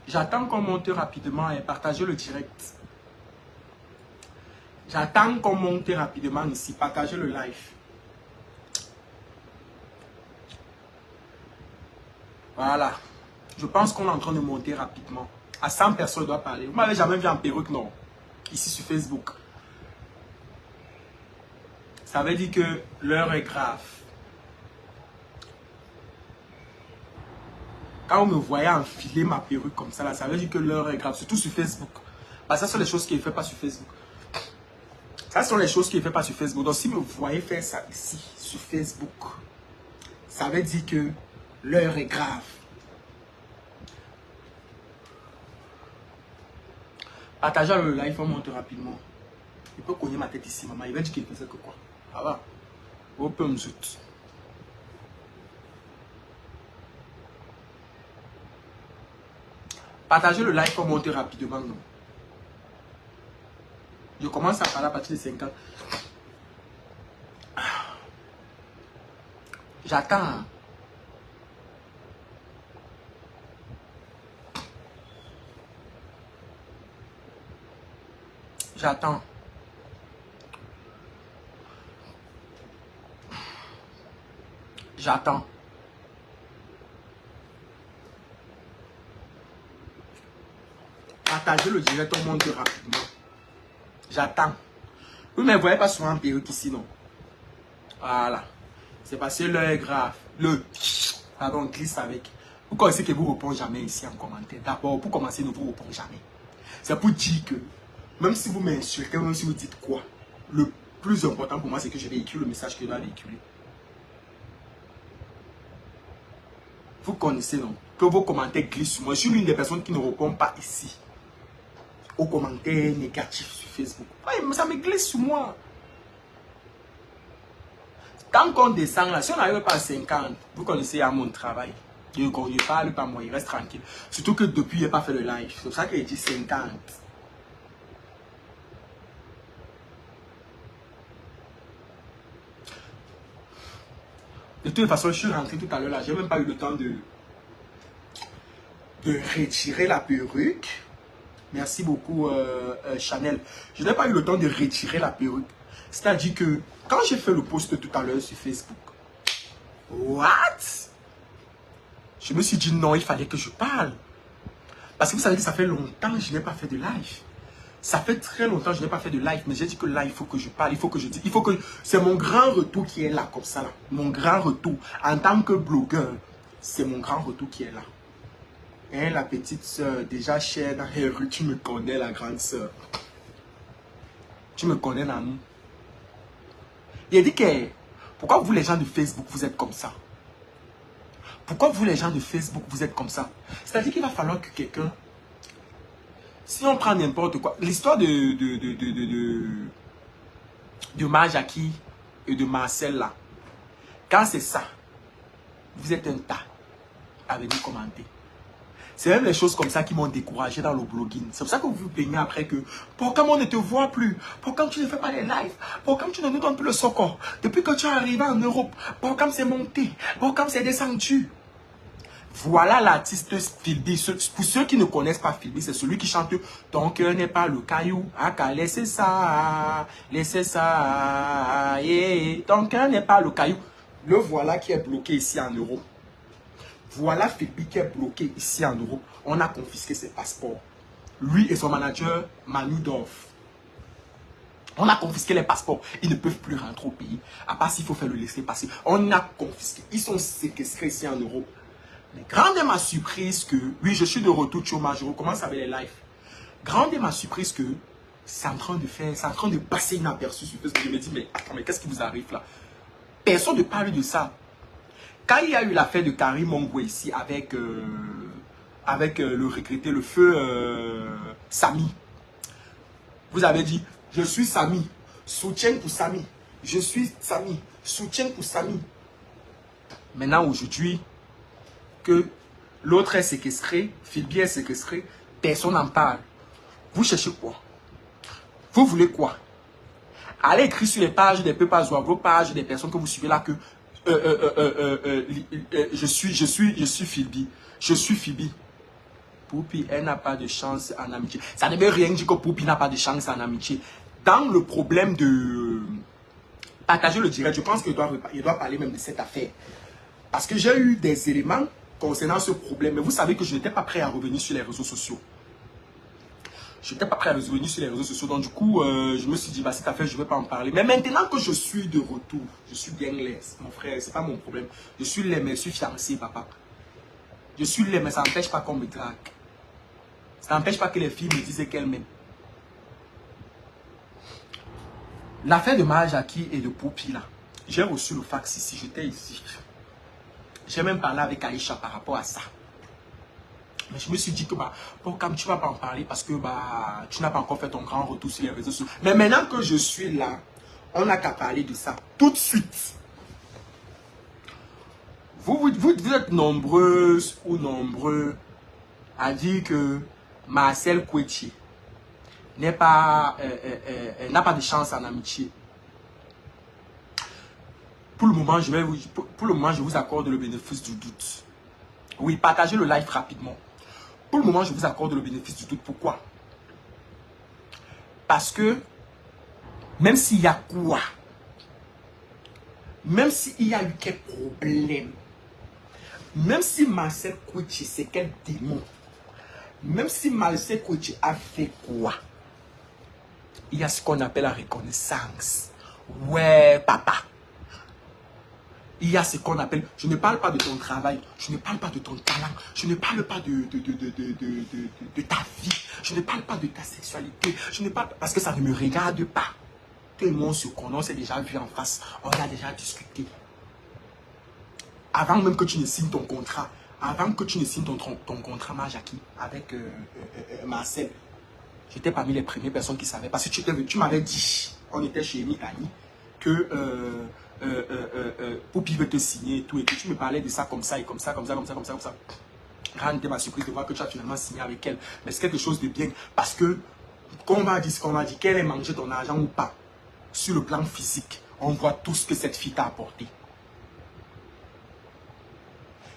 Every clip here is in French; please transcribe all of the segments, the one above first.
J'attends qu'on monte rapidement et partagez le direct. J'attends qu'on monte rapidement ici. Partagez le live. Voilà. Je pense qu'on est en train de monter rapidement. À 100 personnes, je dois parler. Vous m'avez jamais vu en perruque, non? Ici sur Facebook. Ça veut dire que l'heure est grave. Quand vous me voyez enfiler ma perruque comme ça, là, ça veut dire que l'heure est grave. Surtout sur Facebook. Parce que ça sont les choses qu'il ne fait pas sur Facebook. Ça sont les choses qu'il ne fait pas sur Facebook. Donc si vous me voyez faire ça ici, sur Facebook, ça veut dire que l'heure est grave. Partagez le live, on monte rapidement. Il peut cogner ma tête ici, maman. Il va dire qu'il faisait que quoi. Ça va. Open zout. Partagez le live, on monte rapidement. Non? Je commence à parler à partir de 50. J'attends. J'attends. J'attends. Partagez le direct, on monte rapidement. J'attends. Vous ne me voyez pas souvent en perruque ici, non? Voilà. C'est parce que l'heure est grave. Pardon, glisse avec. Vous connaissez que vous ne répondez jamais ici en commentaire. D'abord, pour commencer, ne vous répondez jamais. C'est pour dire que, même si vous m'insultez, même si vous dites quoi, le plus important pour moi, c'est que je véhicule le message que je dois véhiculer. Vous connaissez, non? Que vos commentaires glissent sur moi. Je suis l'une des personnes qui ne répond pas ici aux commentaires négatifs sur Facebook. Ouais, ça me glisse sur moi. Tant qu'on descend là, si on n'arrive pas à 50, vous connaissez à mon travail. Je ne parle pas moi, il reste tranquille. Surtout que depuis, il n'a pas fait le live. C'est pour ça qu'il dit 50. De toute façon, je suis rentré tout à l'heure là. Je n'ai même pas eu le temps de retirer la perruque. Merci beaucoup, Chanel. Je n'ai pas eu le temps de retirer la perruque. C'est-à-dire que quand j'ai fait le post tout à l'heure sur Facebook, what? Je me suis dit non, il fallait que je parle. Parce que vous savez que ça fait longtemps que je n'ai pas fait de live. Ça fait très longtemps que je n'ai pas fait de live. Mais j'ai dit que là, il faut que je parle, il faut que je dise. Il faut que... C'est mon grand retour qui est là, comme ça. Là. Mon grand retour. En tant que blogueur, c'est mon grand retour qui est là. Hein, la petite soeur, déjà chère dans les rues, tu me connais, la grande soeur. Tu me connais, Nanou. Il a dit que... Pourquoi vous, les gens de Facebook, vous êtes comme ça? Pourquoi vous, les gens de Facebook, vous êtes comme ça? C'est-à-dire qu'il va falloir que quelqu'un... Si on prend n'importe quoi... L'histoire de Majaki et de Marcel, là. Quand c'est ça, vous êtes un tas à venir commenter. C'est même les choses comme ça qui m'ont découragé dans le blogging. C'est pour ça que vous vous plaignez après que pourquoi on ne te voit plus? Pourquoi tu ne fais pas les lives? Pourquoi tu ne nous donnes plus le secours? Depuis que tu es arrivé en Europe, pourquoi c'est monté? Pourquoi c'est descendu? Voilà l'artiste Philby. Pour ceux qui ne connaissent pas Philby, c'est celui qui chante ton cœur n'est pas le caillou. Ah, laissez ça, yeah. Ton cœur n'est pas le caillou. Le voilà qui est bloqué ici en Europe. Voilà Philby qui est bloqué ici en Europe. On a confisqué ses passeports. Lui et son manager, Manu Dorf. On a confisqué les passeports. Ils ne peuvent plus rentrer au pays. À part s'il faut faire le laisser passer. On a confisqué. Ils sont séquestrés ici en Europe. Mais grande est ma surprise que... Oui, je suis de retour de chômage. Je recommence avec les lives. Grande est ma surprise que... C'est en train de faire... C'est en train de passer inaperçu sur Facebook. Je me dis, mais attends, mais qu'est-ce qui vous arrive là? Personne ne parle de ça. Quand il y a eu l'affaire de Karim Mongwe ici avec le regretté, le feu Samy, vous avez dit, je suis Samy, soutien pour Samy. Je suis Samy, soutien pour Samy. Maintenant, aujourd'hui, que l'autre est séquestré, Philby est séquestré, personne n'en parle. Vous cherchez quoi? Vous voulez quoi? Allez écrire sur les pages des peuples oiseaux, vos pages des personnes que vous suivez là que je suis Philby. Je suis Philby. Poupi, elle n'a pas de chance en amitié. Ça ne veut rien dire que Poupi n'a pas de chance en amitié. Dans le problème de partager le direct, je pense qu'il doit parler même de cette affaire. Parce que j'ai eu des éléments concernant ce problème. Mais vous savez que je n'étais pas prêt à revenir sur les réseaux sociaux. Je n'étais pas prêt à revenir sur les réseaux sociaux. Donc du coup, je me suis dit, bah, cette affaire, je ne vais pas en parler. Mais maintenant que je suis de retour, je suis bien laisse, mon frère, c'est pas mon problème. Je suis laid, mais je suis fiancé, papa. Je suis laid, mais ça n'empêche pas qu'on me drague. Ça n'empêche pas que les filles me disent qu'elles m'aiment. L'affaire de Mahajaki et de Poupi, là, j'ai reçu le fax ici, j'étais ici. J'ai même parlé avec Aïcha par rapport à ça. Mais je me suis dit que, bah, bon, comme tu ne vas pas en parler parce que bah, tu n'as pas encore fait ton grand retour sur les réseaux sociaux. Mais maintenant que je suis là, on n'a qu'à parler de ça tout de suite. Vous êtes nombreuses ou nombreux à dire que Marcel Kouetchi n'a pas de chance en amitié. Pour le moment, je vous accorde le bénéfice du doute. Oui, partagez le live rapidement. Pour le moment, je vous accorde le bénéfice du doute. Pourquoi? Parce que, même s'il y a quoi, même s'il y a eu quel problème, même si Marcel Kouetchi, c'est quel démon, même si Marcel Kouetchi a fait quoi, il y a ce qu'on appelle la reconnaissance. Ouais, papa. Il y a ce qu'on appelle, je ne parle pas de ton travail, je ne parle pas de ton talent, je ne parle pas de ta vie, je ne parle pas de ta sexualité, je ne parle pas, parce que ça ne me regarde pas. Tout le monde se connaît, on s'est déjà vu en face, on a déjà discuté. Avant même que tu ne signes ton contrat, avant que tu ne signes ton contrat Mahajaki avec Marcel, j'étais parmi les premières personnes qui savaient, parce que tu m'avais dit, on était chez Mikani, que Poupi veut te signer et tout, et que tu me parlais de ça comme ça, et comme ça, comme ça, comme ça, comme ça, comme ça. Grande était ma surprise de voir que tu as finalement signé avec elle. Mais c'est quelque chose de bien, parce que, comme on m'a dit, qu'elle ait mangé ton argent ou pas, sur le plan physique, on voit tout ce que cette fille t'a apporté.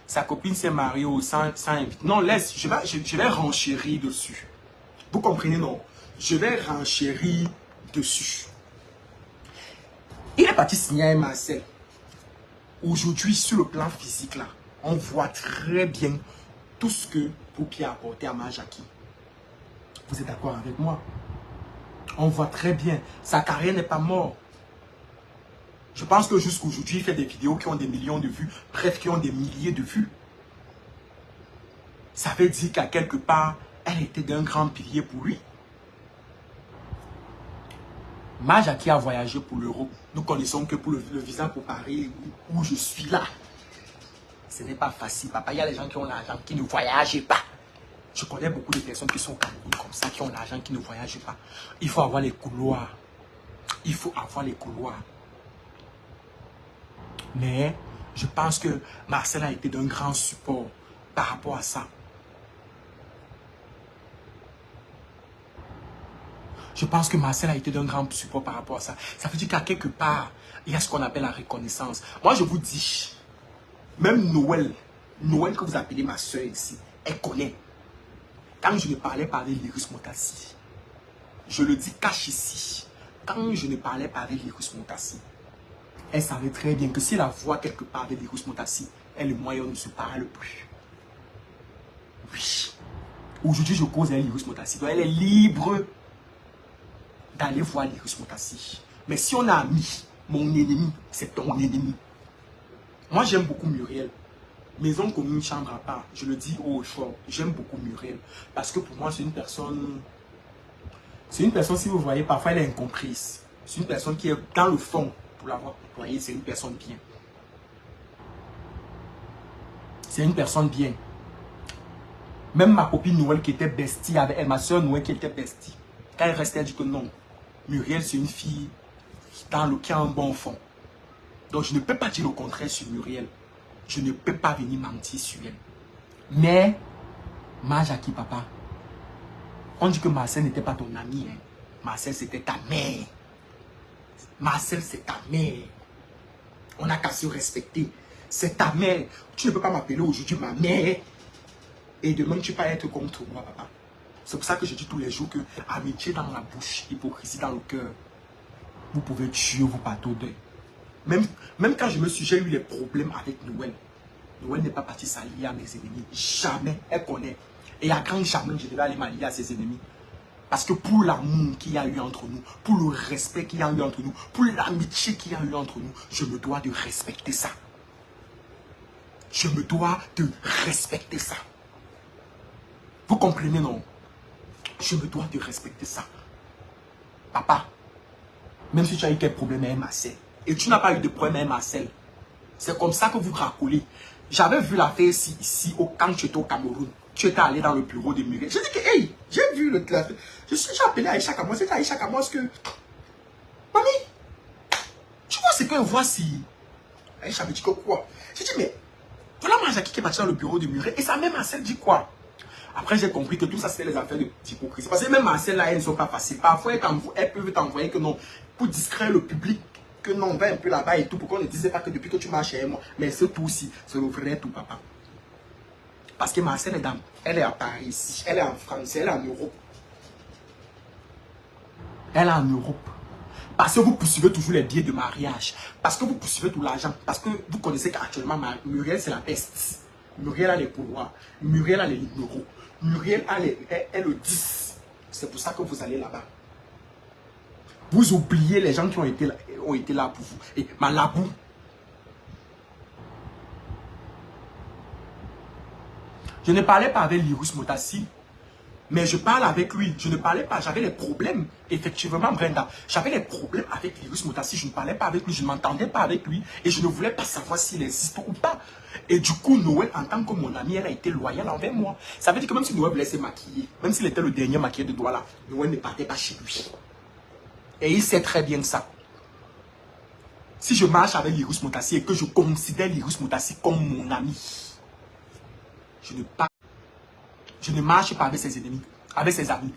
Sa copine s'est mariée sans invite. Non, laisse, je vais renchérir dessus. Vous comprenez, non? Je vais renchérir dessus. Il est parti signer avec Marcel. Aujourd'hui, sur le plan physique, là, on voit très bien tout ce que Poupi a apporté à Mahajaki. Vous êtes d'accord avec moi? On voit très bien. Sa carrière n'est pas morte. Je pense que jusqu'aujourd'hui, il fait des vidéos qui ont des millions de vues, bref, qui ont des milliers de vues. Ça veut dire qu'à quelque part, elle était d'un grand pilier pour lui. Mahajaki a voyagé pour l'Europe. Nous connaissons que pour le visa pour Paris, où je suis là. Ce n'est pas facile, papa. Il y a des gens qui ont l'argent, qui ne voyagent pas. Je connais beaucoup de personnes qui sont au Cameroun comme ça, qui ont l'argent, qui ne voyagent pas. Il faut avoir les couloirs. Il faut avoir les couloirs. Mais je pense que Marcel a été d'un grand support par rapport à ça. Je pense que Marcel a été d'un grand support par rapport à ça. Ça veut dire qu'à quelque part, il y a ce qu'on appelle la reconnaissance. Moi, je vous dis, même Noël que vous appelez ma soeur ici, elle connaît. Quand je ne parlais pas avec l'Iris Motassi, je le dis cache ici, quand je ne parlais pas avec l'Iris Motassi, elle savait très bien que si la voit quelque part avec l'Iris Motassi, elle et moi, on ne se parle plus. Oui. Aujourd'hui, je cause avec l'Iris Motassi. Donc, elle est libre d'aller voir l'Iris Motassi. Mais si on a ami, mon ennemi, c'est ton ennemi. Moi, j'aime beaucoup Muriel. Maison commune, chambre à part. Je le dis haut et fort. J'aime beaucoup Muriel. Parce que pour moi, c'est une personne... C'est une personne, si vous voyez, parfois elle est incomprise. C'est une personne qui est dans le fond. Pour l'avoir employée, c'est une personne bien. C'est une personne bien. Même ma copine Noël qui était bestie avec elle, ma soeur Noël qui était bestie. Quand elle restait, elle dit que non. Muriel, c'est une fille qui a un bon fond. Donc, je ne peux pas dire le contraire sur Muriel. Je ne peux pas venir mentir sur elle. Mais, Mahajaki, papa, on dit que Marcel n'était pas ton ami. Hein. Marcel, c'était ta mère. Marcel, c'est ta mère. On n'a qu'à se respecter. C'est ta mère. Tu ne peux pas m'appeler aujourd'hui ma mère. Et demain, tu vas être contre moi, papa. C'est pour ça que je dis tous les jours que amitié dans la bouche, hypocrisie dans le cœur. Vous pouvez tuer vos bateaux d'œil. Même quand j'ai eu les problèmes avec Noël. Noël n'est pas parti s'allier à mes ennemis. Jamais. Elle connaît. Et à grand jamais, je devais aller m'allier à ses ennemis. Parce que pour l'amour qu'il y a eu entre nous, pour le respect qu'il y a eu entre nous, pour l'amitié qu'il y a eu entre nous, je me dois de respecter ça. Je me dois de respecter ça. Vous comprenez, non? Je me dois de respecter ça. Papa, même si tu as eu quelques problèmes avec Marcel, et tu n'as pas eu de problème avec Marcel, c'est comme ça que vous racolez. J'avais vu l'affaire ici quand tu étais au Cameroun. Tu étais allé dans le bureau de Muriel. J'ai dit que, hey, j'ai vu le... J'ai appelé Aïcha Kamos. C'était Aïcha Kamos que... Mamie, tu vois ce qu'on voit si... Aïcha me dit que quoi? J'ai dit, mais... Voilà Majaki qui est parti dans le bureau de Muriel. Et sa mère Marcel dit quoi? Après, j'ai compris que tout ça, c'était les affaires d'hypocrisie. Parce que même Marcel, là, elles ne sont pas faciles. Parfois, elles peuvent t'envoyer que non, pour distraire le public, que non, on va un peu là-bas et tout, pour qu'on ne dise pas que depuis que tu marches avec moi. Mais ce tout aussi, c'est le vrai tout, papa. Parce que Marcel elle est à Paris ici, elle est en France, elle est en Europe. Elle est en Europe. Parce que vous poursuivez toujours les billets de mariage. Parce que vous poursuivez tout l'argent. Parce que vous connaissez qu'actuellement, Muriel, c'est la peste. Muriel a les pouvoirs. Muriel a les numéros. Muriel a le 10. C'est pour ça que vous allez là-bas. Vous oubliez les gens qui ont été là pour vous. Et Malabou. Je ne parlais pas avec Lirus Motassi. Mais je parle avec lui. Je ne parlais pas. J'avais des problèmes. Effectivement, Brenda. J'avais des problèmes avec Lirus Motassi. Je ne parlais pas avec lui. Je ne m'entendais pas avec lui. Et je ne voulais pas savoir s'il existe ou pas. Et du coup, Noël, en tant que mon ami, elle a été loyale envers moi. Ça veut dire que même si Noël voulait se maquiller, même s'il était le dernier maquillé de Douala, Noël ne partait pas chez lui. Et il sait très bien ça. Si je marche avec Lirus Motassi et que je considère Lirus Motassi comme mon ami, je ne marche pas avec ses ennemis, avec ses amis.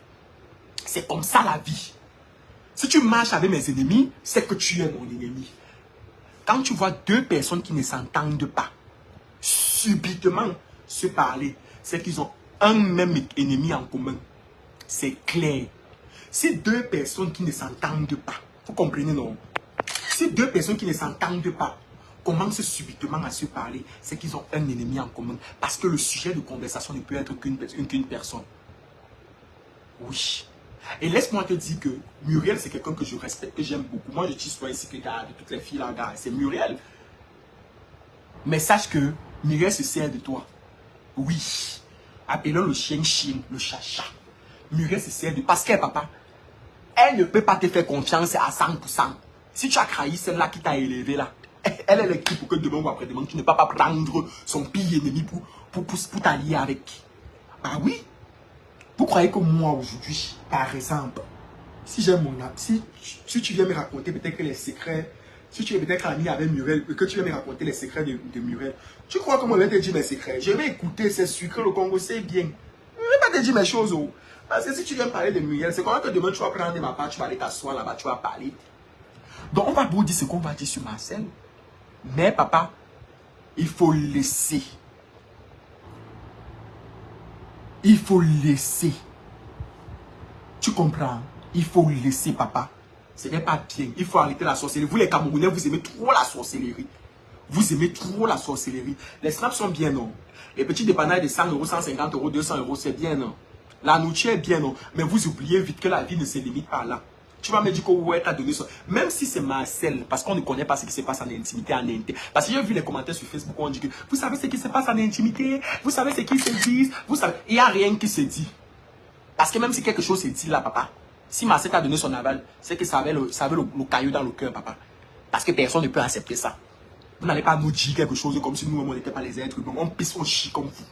C'est comme ça la vie. Si tu marches avec mes ennemis, c'est que tu es mon ennemi. Quand tu vois deux personnes qui ne s'entendent pas, subitement se parler, c'est qu'ils ont un même ennemi en commun. C'est clair. Si deux personnes qui ne s'entendent pas, vous comprenez, non? Si deux personnes qui ne s'entendent pas commencent subitement à se parler, c'est qu'ils ont un ennemi en commun. Parce que le sujet de conversation ne peut être qu'une personne. Oui. Et laisse-moi te dire que Muriel, c'est quelqu'un que je respecte, que j'aime beaucoup. Moi, je dis souvent ici que de toutes les filles là, c'est Muriel. Mais sache que Muriel se sert de toi. Oui. Appelons le chien, le chat. Muriel se sert de... Parce qu'elle, papa, elle ne peut pas te faire confiance à 100%. Si tu as trahi celle-là qui t'a élevé là, elle est l'équipe pour que demain ou après-demain, tu ne peux pas prendre son pire ennemi pour t'allier avec. Ah oui. Vous croyez que moi aujourd'hui, par exemple, si j'ai mon âme, si tu viens me raconter peut-être que les secrets, si tu es peut-être ami avec Muriel, que tu viens me raconter les secrets de Muriel, tu crois que moi je vais te dire mes secrets? Je vais écouter, c'est sucré, le Congo, c'est bien. Je ne vais pas te dire mes choses. Oh. Parce que si tu viens parler de Muriel, c'est comment que demain tu vas prendre ma part, tu vas aller t'asseoir là-bas, tu vas parler. Donc on va vous dire ce qu'on va dire sur Marcel. Mais papa, il faut laisser. Il faut laisser. Tu comprends? Il faut laisser, papa. Ce n'est pas bien. Il faut arrêter la sorcellerie. Vous, les Camerounais, vous aimez trop la sorcellerie. Vous aimez trop la sorcellerie. Les snaps sont bien, non? Les petits dépanneurs de 100 euros, 150 euros, 200 euros, c'est bien, non? La nourriture est bien, non? Mais vous oubliez vite que la vie ne se limite pas là. Tu vas me dire que ouais, t'as donné ça. Même si c'est Marcel, parce qu'on ne connaît pas ce qui se passe en intimité, en intimité. Parce que j'ai vu les commentaires sur Facebook où on dit que vous savez ce qui se passe en intimité, vous savez ce qui se dit, vous savez. Il n'y a rien qui se dit. Parce que même si quelque chose se dit là, papa, si Marcel t'a donné son aval, c'est que ça avait le caillou dans le cœur, papa. Parce que personne ne peut accepter ça. Vous n'allez pas nous dire quelque chose comme si nous, on n'était pas les êtres humains. On pisse, on chie comme vous.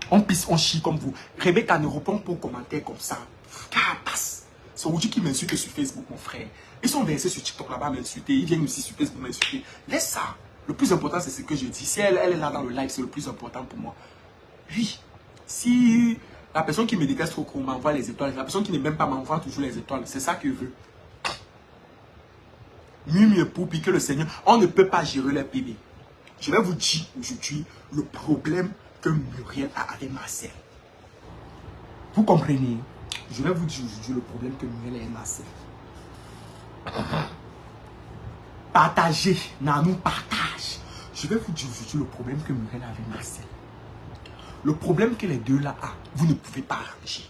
On pisse, on chie comme vous. Rebecca ne répond pas aux commentaires comme ça. Passe. C'est aujourd'hui qui m'insulte sur Facebook, mon frère. Ils sont versés sur TikTok là-bas m'insulter. Ils viennent aussi sur Facebook m'insulter. Laisse ça. Le plus important, c'est ce que je dis. Si elle est là dans le live, c'est le plus important pour moi. Oui. Si la personne qui me déteste trop m'envoie les étoiles, la personne qui ne m'aime pas m'envoie toujours les étoiles. C'est ça que je veux. Mieux pour piquer le Seigneur. On ne peut pas gérer les bébés. Je vais vous dire aujourd'hui le problème que Muriel a avec Marcel. Vous comprenez? Je vais vous dire aujourd'hui le problème que Muriel a avec Marcel. Partagez, Nanou, partage. Je vais vous dire aujourd'hui le problème que Muriel a avec Marcel. Le problème que les deux là ont, vous ne pouvez pas arranger.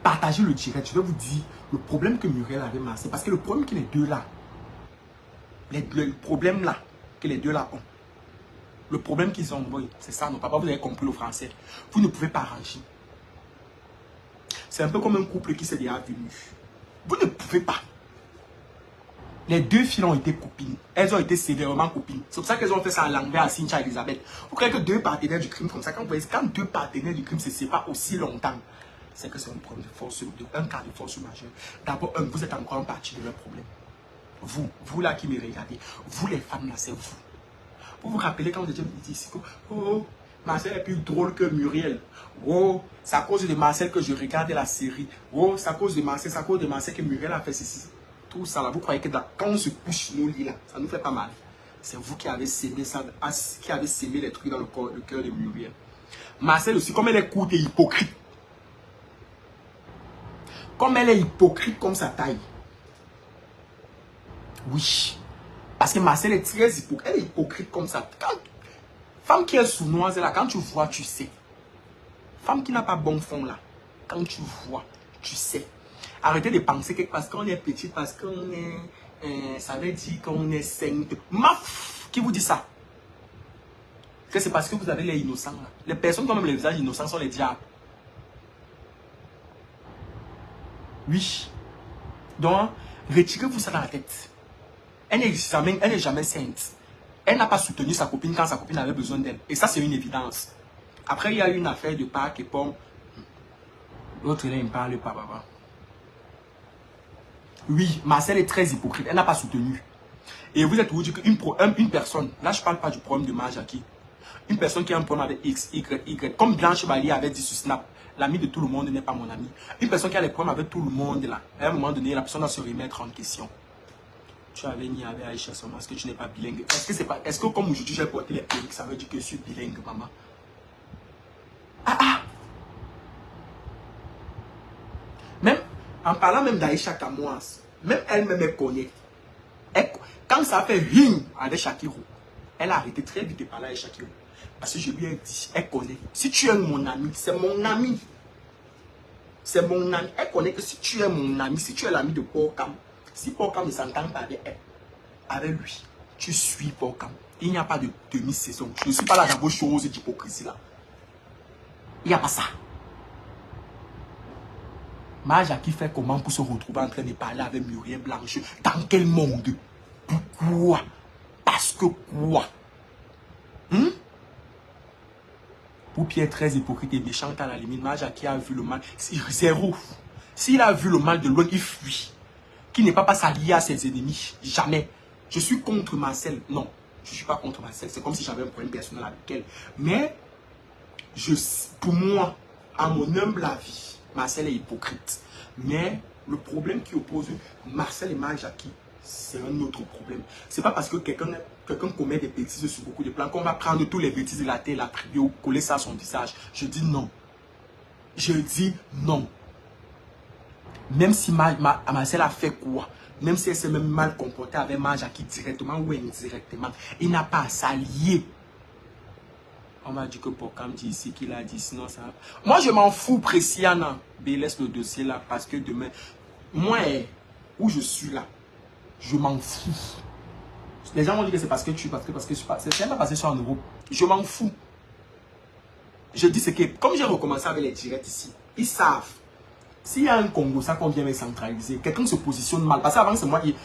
Partagez le direct. Je vais vous dire le problème que Muriel a avec Marcel. Parce que le problème que les deux là, le problème là, que les deux là ont, le problème qu'ils ont, c'est ça, non, papa, vous avez compris le français. Vous ne pouvez pas arranger. C'est un peu comme un couple qui s'est déjà venu. Vous ne pouvez pas. Les deux filles ont été copines. Elles ont été sévèrement copines. C'est pour ça qu'elles ont fait ça à l'envers à Cynthia et Elisabeth. Vous croyez que deux partenaires du crime comme ça, quand deux partenaires du crime se séparent aussi longtemps, c'est que c'est un problème de force, un cas de force majeure. D'abord, vous êtes encore en partie de leur problème. Vous là qui me regardez, vous les femmes là, c'est vous. Vous vous rappelez quand vous étiez ici, oh, Marcel est plus drôle que Muriel. Oh, c'est à cause de Marcel que je regarde la série. Oh, c'est à cause de Marcel, que Muriel a fait ceci. Tout ça là, vous croyez que quand on se couche nos lits là, ça nous fait pas mal. C'est vous qui avez sémé ça, qui avez sémé les trucs dans le cœur de Muriel. Marcel aussi, comme elle est courte et hypocrite. Comme elle est hypocrite comme sa taille. Oui. Parce que Marcel est très hypocrite. Elle est hypocrite comme ça. Femme qui est sournoise là, quand tu vois, tu sais. Femme qui n'a pas bon fond là, quand tu vois, tu sais. Arrêtez de penser que parce qu'on est petit, parce qu'on est... ça veut dire qu'on est sainte. Maf! Qui vous dit ça? Que c'est parce que vous avez les innocents là. Les personnes qui ont même les visages innocents sont les diables. Oui. Donc, retirez-vous ça dans la tête. Elle n'est jamais sainte. Elle n'a pas soutenu sa copine quand sa copine avait besoin d'elle. Et ça, c'est une évidence. Après, il y a eu une affaire de Pâques et Pomme. L'autre, là, il ne parle pas, papa. Oui, Marcel est très hypocrite. Elle n'a pas soutenu. Et vous êtes où dire qu'une personne, là, je ne parle pas du problème de Marjaki. Une personne qui a un problème avec X, Y. Comme Blanche Chevalier avait dit sur Snap, l'ami de tout le monde n'est pas mon ami. Une personne qui a des problèmes avec tout le monde, là, à un moment donné, la personne doit se remettre en question. Tu avais mis avec Aïcha seulement, est-ce que tu n'es pas bilingue? Est-ce que comme aujourd'hui j'ai porté les perruques, ça veut dire que je suis bilingue, maman? Même, en parlant même d'Aïcha Kamoas, même elle-même elle connaît. Quand ça fait ring avec Shakiro, elle a arrêté très vite de parler avec Shakiro. Parce que je lui ai dit, elle connaît. Si tu es mon ami, c'est mon ami. C'est mon ami. Elle connaît que si tu es mon ami, si tu es l'ami de Paul Cam, si Paul Cam ne s'entend pas avec elle, avec lui, tu suis Paul Cam. Il n'y a pas de demi-saison. Je ne suis pas là dans vos choses d'hypocrisie là. Il n'y a pas ça. Maja qui fait comment pour se retrouver en train de parler avec Muriel Blanche? Dans quel monde? Pourquoi? Parce que quoi? Pour Pierre très hypocrite et méchante à la limite, Maja qui a vu le mal, zéro. S'il a vu le mal de loin, il fuit. Qui n'est pas s'allier à ses ennemis. Jamais. Je suis contre Marcel. Non, je ne suis pas contre Marcel. C'est comme si j'avais un problème personnel avec elle. Mais, pour moi, à mon humble avis, Marcel est hypocrite. Mais le problème qui oppose Marcel et Marjaki, c'est un autre problème. C'est pas parce que quelqu'un commet des bêtises sur beaucoup de plans qu'on va prendre tous les bêtises de la terre, la prier ou coller ça à son visage. Je dis non. Je dis non. Même si Marcel a fait quoi, même si elle s'est même mal comportée avec Marjaki directement ou indirectement, il n'a pas à s'allier. On m'a dit que Pokam dit ici qu'il a dit, sinon ça... Moi, je m'en fous, Préciana. Laisse le dossier là, parce que demain, moi, où je suis là, je m'en fous. Les gens vont dire que c'est parce que tu... C'est pas passé sur en Europe. Je m'en fous. Je dis c'est que, comme j'ai recommencé avec les directs ici, ils savent. S'il y a un Congo, ça qu'on vient me centraliser, quelqu'un se positionne mal. Parce qu'avant, c'est moi qui...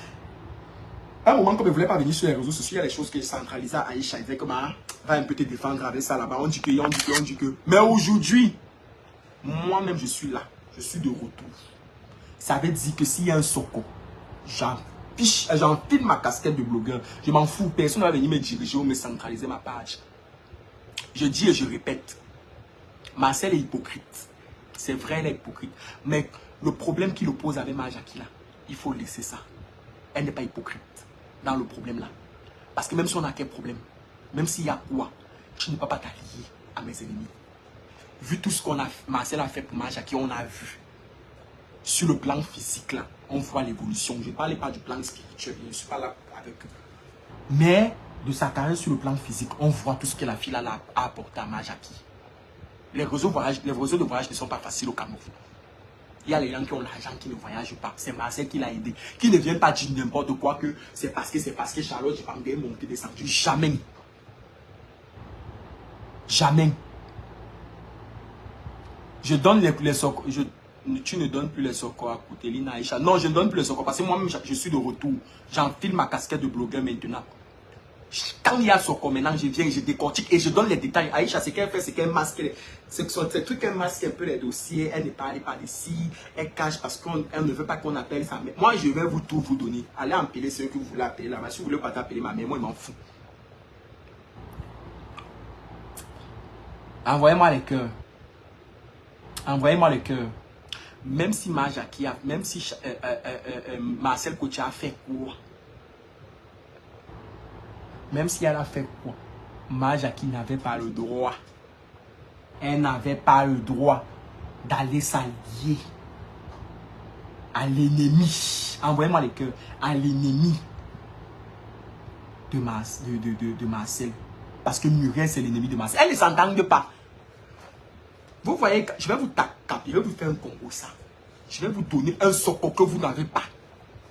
À un moment, comme je ne voulais pas venir sur les réseaux sociaux, il y a des choses que je centralisais à Aïcha. Il disait que va un peu te défendre avec ça là-bas. On dit que. Mais aujourd'hui, moi-même, je suis là. Je suis de retour. Ça veut dire que s'il y a un Soko, j'enfile ma casquette de blogueur. Je m'en fous. Personne ne va venir me diriger ou me centraliser ma page. Je dis et je répète. Marcel est hypocrite. C'est vrai, elle est hypocrite. Mais le problème qu'il oppose avec Marjaki là, il faut laisser ça. Elle n'est pas hypocrite dans le problème là. Parce que même si on a quel problème, Même s'il y a quoi, tu ne peux pas t'allier à mes ennemis. Vu tout ce qu'on a, Marcel a fait pour Jackie, on a vu. Sur le plan physique, là, on voit l'évolution. Je ne parlais pas du plan spirituel, je ne suis pas là avec eux. Mais de sa carrière sur le plan physique, on voit tout ce que la fille a apporté à Jackie. Les réseaux de voyage ne sont pas faciles au Cameroun. Il y a les gens qui ont l'argent, qui ne voyagent pas. C'est Marcel qui l'a aidé. Qui ne viennent pas dire n'importe quoi que c'est parce que Charlotte Jipangé est montée, descendue. Jamais. Jamais. Je donne les socos. Tu ne donnes plus les socos à Kouteline, Aïcha. Non, je ne donne plus les socos parce que moi-même, je suis de retour. J'enfile ma casquette de blogueur maintenant. Quand il y a socos, maintenant, je viens, je décortique et je donne les détails. Aïcha, ce qu'elle fait, c'est qu'elle masque. C'est ce truc qu'elle masque un peu les dossiers. Elle ne parle pas d'ici. Elle cache parce qu'elle ne veut pas qu'on appelle ça. Mais moi, je vais tout vous donner. Allez empiler ceux que vous voulez appeler là-bas. Si vous ne voulez pas t'appeler ma mère, moi, je m'en fous. Envoyez-moi les cœurs. Envoyez-moi les cœurs. Même si Jackie a, même si Marcel Kotia a fait quoi, même si elle a fait quoi, Jackie n'avait pas le droit. Elle n'avait pas le droit d'aller s'allier à l'ennemi. Envoyez-moi les cœurs. À l'ennemi de Marcel. Parce que Muriel, c'est l'ennemi de Marcel. Elle ne s'entendent pas. Vous voyez, je vais vous taper, je vais vous faire un combo ça. Je vais vous donner un soco que vous n'avez pas.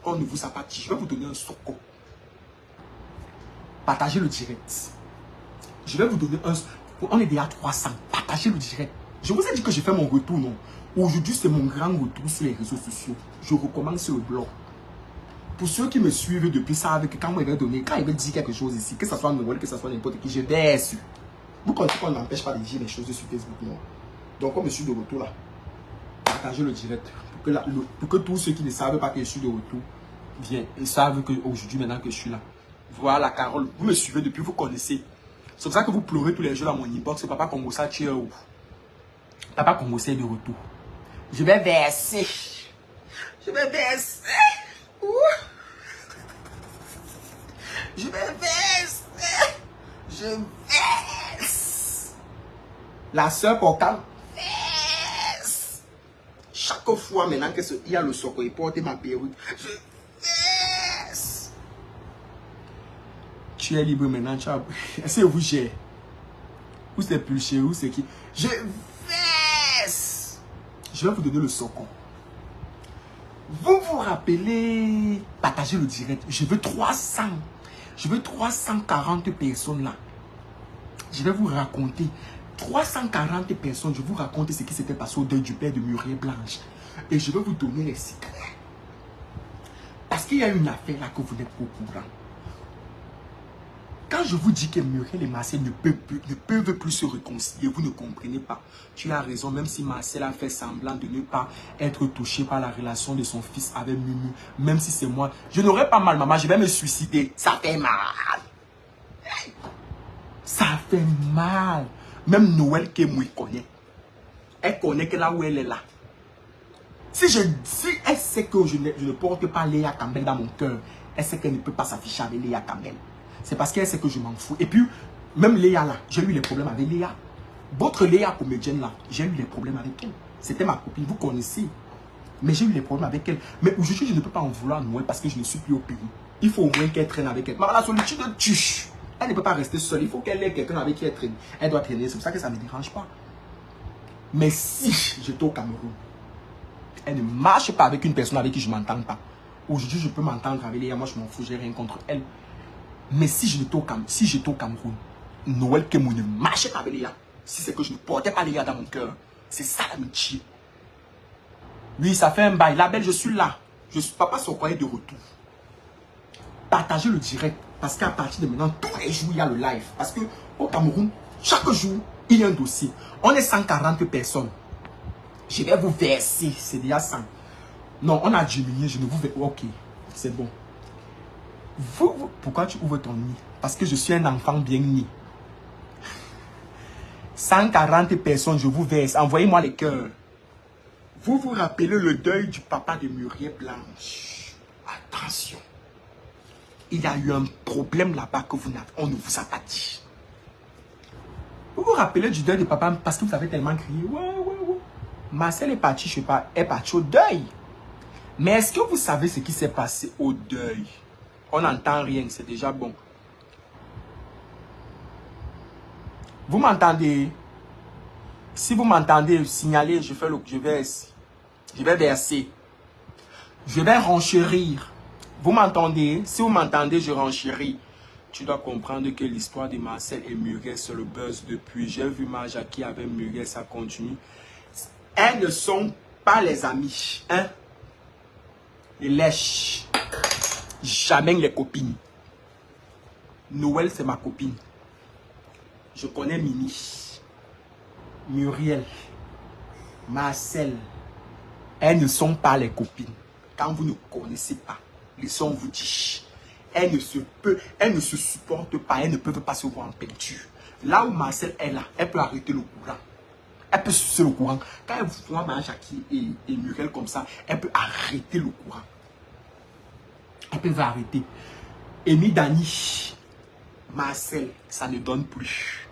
On ne vous a pas dit. Je vais vous donner un soco. Partagez le direct. Je vais vous donner un... On est déjà 300. Partagez le direct. Je vous ai dit que j'ai fait mon retour, non? Aujourd'hui, c'est mon grand retour sur les réseaux sociaux. Je recommence sur le blog. Pour ceux qui me suivent depuis ça, avec quand il va donner, quand il va dire quelque chose ici, que ce soit Noël, que ce soit n'importe qui, je vais dessus. Vous comprenez qu'on n'empêche pas de dire les choses sur Facebook, non? Donc, comme je suis de retour là, partagez le direct. Pour que tous ceux qui ne savent pas que je suis de retour viennent. Ils savent qu'aujourd'hui, maintenant que je suis là. Voilà, Carole, vous me suivez depuis, vous connaissez. C'est pour ça que vous pleurez tous les jours dans mon inbox. Papa Kongosa, tu es où? Papa Kongosa est de retour. Je vais verser. Je vais verser. Je vais verser. Je verse. La soeur Porcal verse. Chaque fois maintenant qu'il y a le soco, il porte ma perruque. Je verse. Tu es libre maintenant. Est-ce que vous gérez? Où c'est plus cher? Où c'est qui? Je verse. Je vais vous donner le soco. Vous vous rappelez, partagez le direct. Je veux 300. Je veux 340 personnes là. Je vais vous raconter. 340 personnes, je vous raconte ce qui s'était passé au deuil du père de Muriel Blanche. Et je vais vous donner les secrets. Parce qu'il y a une affaire là que vous n'êtes pas au courant. Quand je vous dis que Muriel et Marcel ne peuvent plus se réconcilier, vous ne comprenez pas. Tu as raison, même si Marcel a fait semblant de ne pas être touché par la relation de son fils avec Mumu, même si c'est moi, je n'aurais pas mal, maman, je vais me suicider. Ça fait mal. Ça fait mal. Même Noël qui me connaît. Elle connaît que là où elle est là. Si elle sait que je ne porte pas Léa Campbell dans mon cœur, elle sait qu'elle ne peut pas s'afficher avec Léa Campbell. C'est parce qu'elle sait que je m'en fous. Et puis, même Léa là, j'ai eu les problèmes avec Léa. Votre Léa comédienne là, j'ai eu les problèmes avec elle. C'était ma copine, vous connaissez. Mais j'ai eu les problèmes avec elle. Mais aujourd'hui, je ne peux pas en vouloir à Noël parce que je ne suis plus au pays. Il faut au moins qu'elle traîne avec elle. Mais la solitude tue. Elle ne peut pas rester seule. Il faut qu'elle ait quelqu'un avec qui elle traîne. Elle doit traîner. C'est pour ça que ça ne me dérange pas. Mais si j'étais au Cameroun, elle ne marche pas avec une personne avec qui je ne m'entends pas. Aujourd'hui, je peux m'entendre avec Léa. Moi, je m'en fous. J'ai rien contre elle. Mais si j'étais au Cameroun, Noël Kemou ne marchait pas avec Léa. Si c'est que je ne portais pas Léa dans mon cœur, c'est ça l'amitié. Oui, ça fait un bail. La belle, je suis là. Je suis papa Sokoye de retour. Partagez le direct. Parce qu'à partir de maintenant, tous les jours, il y a le live. Parce que au Cameroun, chaque jour, il y a un dossier. On est 140 personnes. Je vais vous verser. C'est déjà 100. Non, on a diminué. Je ne vous verse. Ok, c'est bon. Pourquoi tu ouvres ton nid? Parce que je suis un enfant bien né. 140 personnes, je vous verse. Envoyez-moi les cœurs. Vous vous rappelez le deuil du papa de Muriel Blanche. Attention. Il y a eu un problème là-bas que on ne vous a pas dit. Vous vous rappelez du deuil de papa parce que vous avez tellement crié. Ouais. Marcel est parti, je sais pas, est parti au deuil. Mais est-ce que vous savez ce qui s'est passé au deuil? On n'entend rien, c'est déjà bon. Vous m'entendez? Si vous m'entendez, signalez, je vais verser. Je vais renchérir. Vous m'entendez? Si vous m'entendez, je renchéris. Tu dois comprendre que l'histoire de Marcel et Muriel, c'est le buzz depuis. J'ai vu ma Jackie avec Muriel, ça continue. Elles ne sont pas les amis. Hein? Les lèches. Jamais les copines. Noël, c'est ma copine. Je connais Mimi, Muriel, Marcel. Elles ne sont pas les copines. Quand vous ne connaissez pas, laissons-vous dire. Elles ne se supportent pas, elles ne peuvent pas se voir en peinture. Là où Marcel est là, elle peut arrêter le courant. Elle peut sucer le courant. Quand elle voit Mme Jackie et Muriel comme ça, elle peut arrêter le courant. Elle peut arrêter. Amy Dani, Marcel, ça ne donne plus.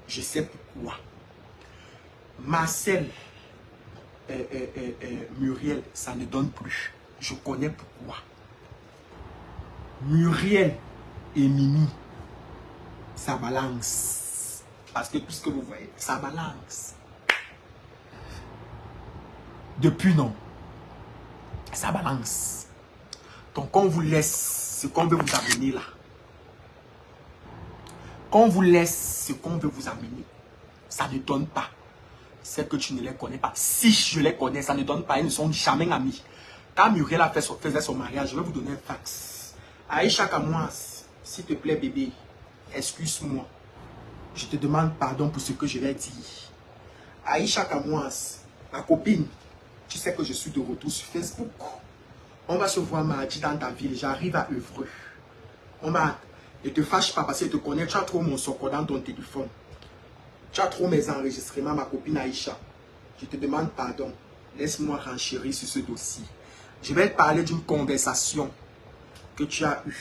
Je sais pourquoi. Marcel, Muriel, ça ne donne plus. Je connais pourquoi. Muriel et Mimi, ça balance. Parce que tout ce que vous voyez, ça balance. Depuis, non. Ça balance. Donc, on vous laisse ce qu'on veut vous amener là. Quand on vous laisse ce qu'on veut vous amener, ça ne donne pas. C'est que tu ne les connais pas. Si je les connais, ça ne donne pas. Ils ne sont jamais amis. Quand Muriel faisait son mariage, je vais vous donner un fax. Aïcha Kamouas, s'il te plaît bébé, excuse-moi. Je te demande pardon pour ce que je vais dire. Aïcha Kamouas, ma copine, tu sais que je suis de retour sur Facebook. On va se voir mardi dans ta ville. J'arrive à Évreux. Ne te fâche pas parce que je te connais. Tu as trop mon socor dans ton téléphone. Tu as trop mes enregistrements, ma copine Aïcha. Je te demande pardon. Laisse-moi renchérir sur ce dossier. Je vais te parler d'une conversation que tu as eue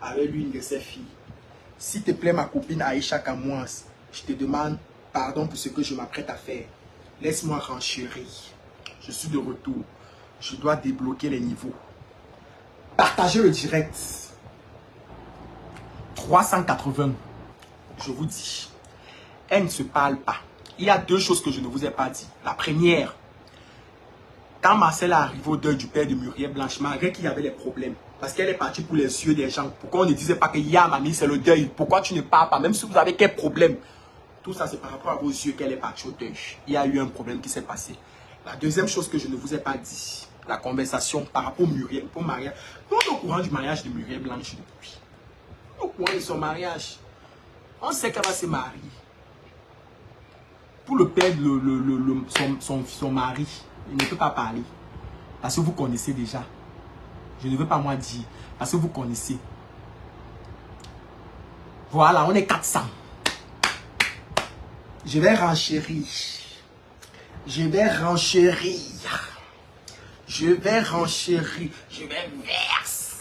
avec l'une de ses filles. S'il te plaît, ma copine Aïcha Kamouas, je te demande pardon pour ce que je m'apprête à faire. Laisse-moi renchérir. Je suis de retour. Je dois débloquer les niveaux. Partagez le direct. 380. Je vous dis. Elles ne se parlent pas. Il y a deux choses que je ne vous ai pas dit. La première, quand Marcel est arrivé au deuil du père de Muriel Blanche, malgré qu'il y avait les problèmes, parce qu'elle est partie pour les yeux des gens, pourquoi on ne disait pas que ya mamie c'est le deuil? Pourquoi tu ne parles pas? Même si vous avez quel problème? Tout ça c'est par rapport à vos yeux qu'elle est partie au deuil. Il y a eu un problème qui s'est passé. La deuxième chose que je ne vous ai pas dit, la conversation par rapport à Muriel, pour mariage. Nous sommes au courant du mariage de Muriel Blanche depuis. Au courant de son mariage. On sait qu'elle va se marier. Pour le père, son mari, il ne peut pas parler. Parce que vous connaissez déjà. Je ne veux pas moi dire. Parce que vous connaissez. Voilà, on est 400. Je vais renchérir. Je vais renchérir. Je vais renchérir. Je vais verser.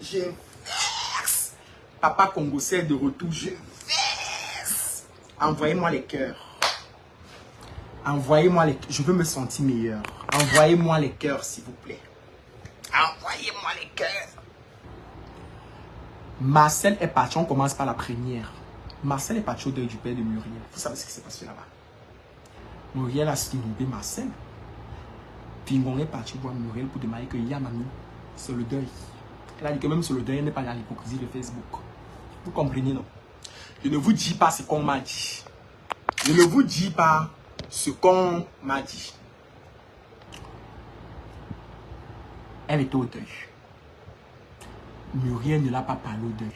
Je verse. Papa Congo c'est de retour. Je verse. Envoyez-moi les cœurs. Envoyez-moi les cœurs. Je veux me sentir meilleur. Envoyez-moi les cœurs, s'il vous plaît. Envoyez-moi les cœurs. Marcel est parti. On commence par la première. Marcel est parti au deuil du père de Muriel. Vous savez ce qui s'est passé là-bas. Muriel a snobé Marcel. Pingon est parti voir Muriel pour demander que Yamami, c'est le deuil. Elle a dit que même sur le deuil, elle n'est pas dans l'hypocrisie de Facebook. Vous comprenez, non? Je ne vous dis pas ce qu'on m'a dit. Je ne vous dis pas ce qu'on m'a dit. Elle était au deuil. Muriel ne l'a pas parlé au deuil.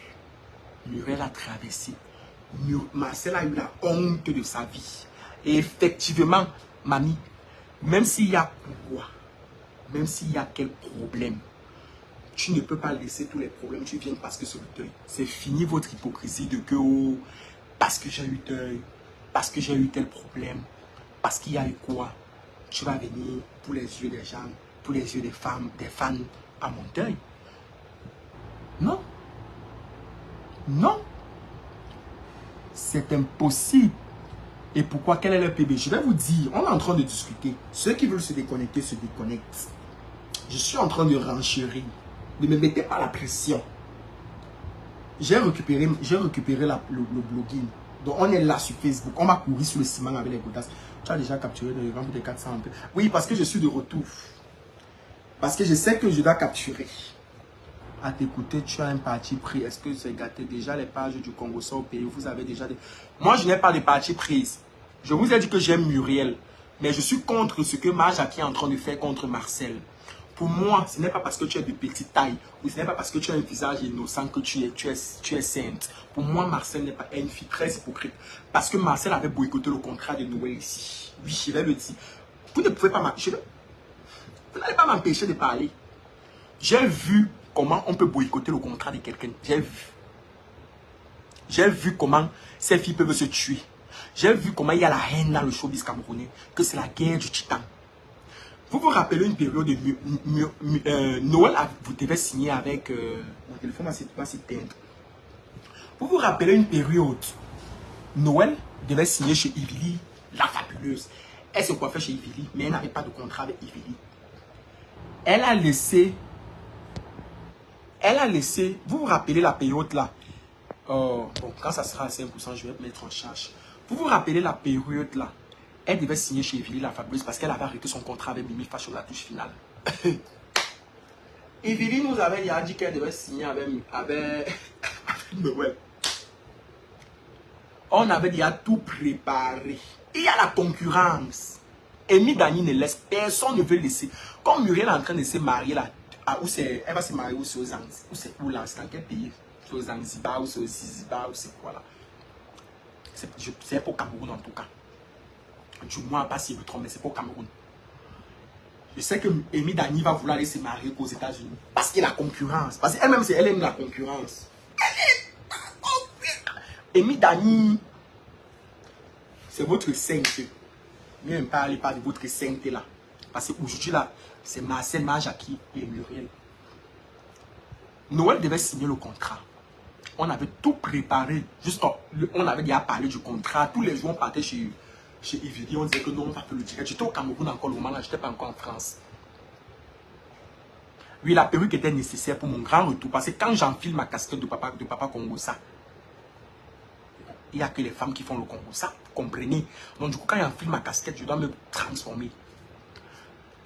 Muriel a traversé. Marcel a eu la honte de sa vie. Et effectivement, mamie, même s'il y a pourquoi, même s'il y a quel problème, tu ne peux pas laisser tous les problèmes, tu viens parce que c'est le deuil. C'est fini votre hypocrisie de que, oh, parce que j'ai eu deuil, parce que j'ai eu tel problème, parce qu'il y a eu quoi, tu vas venir pour les yeux des gens, pour les yeux des femmes, des fans, à mon deuil. Non. Non. C'est impossible. Et pourquoi? Quel est le PB? Je vais vous dire, on est en train de discuter. Ceux qui veulent se déconnecter, se déconnectent. Je suis en train de renchérir. Ne me mettez pas la pression. J'ai récupéré le blogging. Donc on est là sur Facebook. On m'a couru sur le ciment avec les godasses. Tu as déjà capturé le vent des 400 un peu. Oui, parce que je suis de retour. Parce que je sais que je dois capturer. À t'écouter, tu as un parti pris. Est-ce que c'est gâté? Déjà les pages du Congo sont au pays. Vous avez déjà des... Moi, je n'ai pas de parti prise. Je vous ai dit que j'aime Muriel. Mais je suis contre ce que Majaki est en train de faire contre Marcel. Pour moi, ce n'est pas parce que tu es de petite taille ou ce n'est pas parce que tu as un visage innocent que tu es sainte. Pour moi, Marcel n'est pas une fille très hypocrite. Parce que Marcel avait boycotté le contrat de Noël ici. Oui, je vais le dire. Vous ne pouvez pas m'empêcher. Vous n'allez pas m'empêcher de parler. J'ai vu comment on peut boycotter le contrat de quelqu'un. J'ai vu. J'ai vu comment ces filles peuvent se tuer. J'ai vu comment il y a la haine dans le showbiz camerounais. Que c'est la guerre du titan. Vous vous rappelez une période de Noël, vous devez signer avec... mon téléphone va s'éteindre. Vous vous rappelez une période, Noël devait signer chez Ivili, la fabuleuse. Elle se coiffait chez Ivili, mais elle n'avait pas de contrat avec Ivili. Elle a laissé, vous vous rappelez la période là, bon, quand ça sera à 5%, je vais me mettre en charge. Vous vous rappelez la période là, elle devait signer chez Ivili, la fabuleuse, parce qu'elle avait arrêté son contrat avec Mimi Fa sur la touche finale. Ivili nous avait dit qu'elle devait signer avec Noël. On avait déjà tout préparé. Il y a la concurrence. Amy Dani ne laisse, personne ne veut laisser. Comme Muriel est en train de se marier là, elle va se marier où c'est aux Zanzibar, où c'est où là, c'est dans quel pays? C'est aux Zanzibar, ou c'est aux Zizibar, ou c'est quoi là? C'est pour Cameroun en tout cas. Du moins, pas si je me trompe, mais c'est pour Cameroun. Je sais que Amy Dani va vouloir aller se marier aux États-Unis. Parce qu'il y a la concurrence. Parce qu'elle-même, elle aime la concurrence. Amy Dani, c'est votre sainte. Ne me parlez pas de votre sainte là. Parce qu'aujourd'hui là, c'est Marcel, Majaki et Muriel. Noël devait signer le contrat. On avait tout préparé. Juste, on avait déjà parlé du contrat. Tous les jours, on partait chez Ividi. On disait que non, on va faire le direct. J'étais au Cameroun encore le moment là. Je n'étais pas encore en France. Oui, la perruque était nécessaire pour mon grand retour. Parce que quand j'enfile ma casquette de papa Congo, ça, il n'y a que les femmes qui font le Congo, ça, vous comprenez? Donc du coup, quand j'enfile ma casquette, je dois me transformer.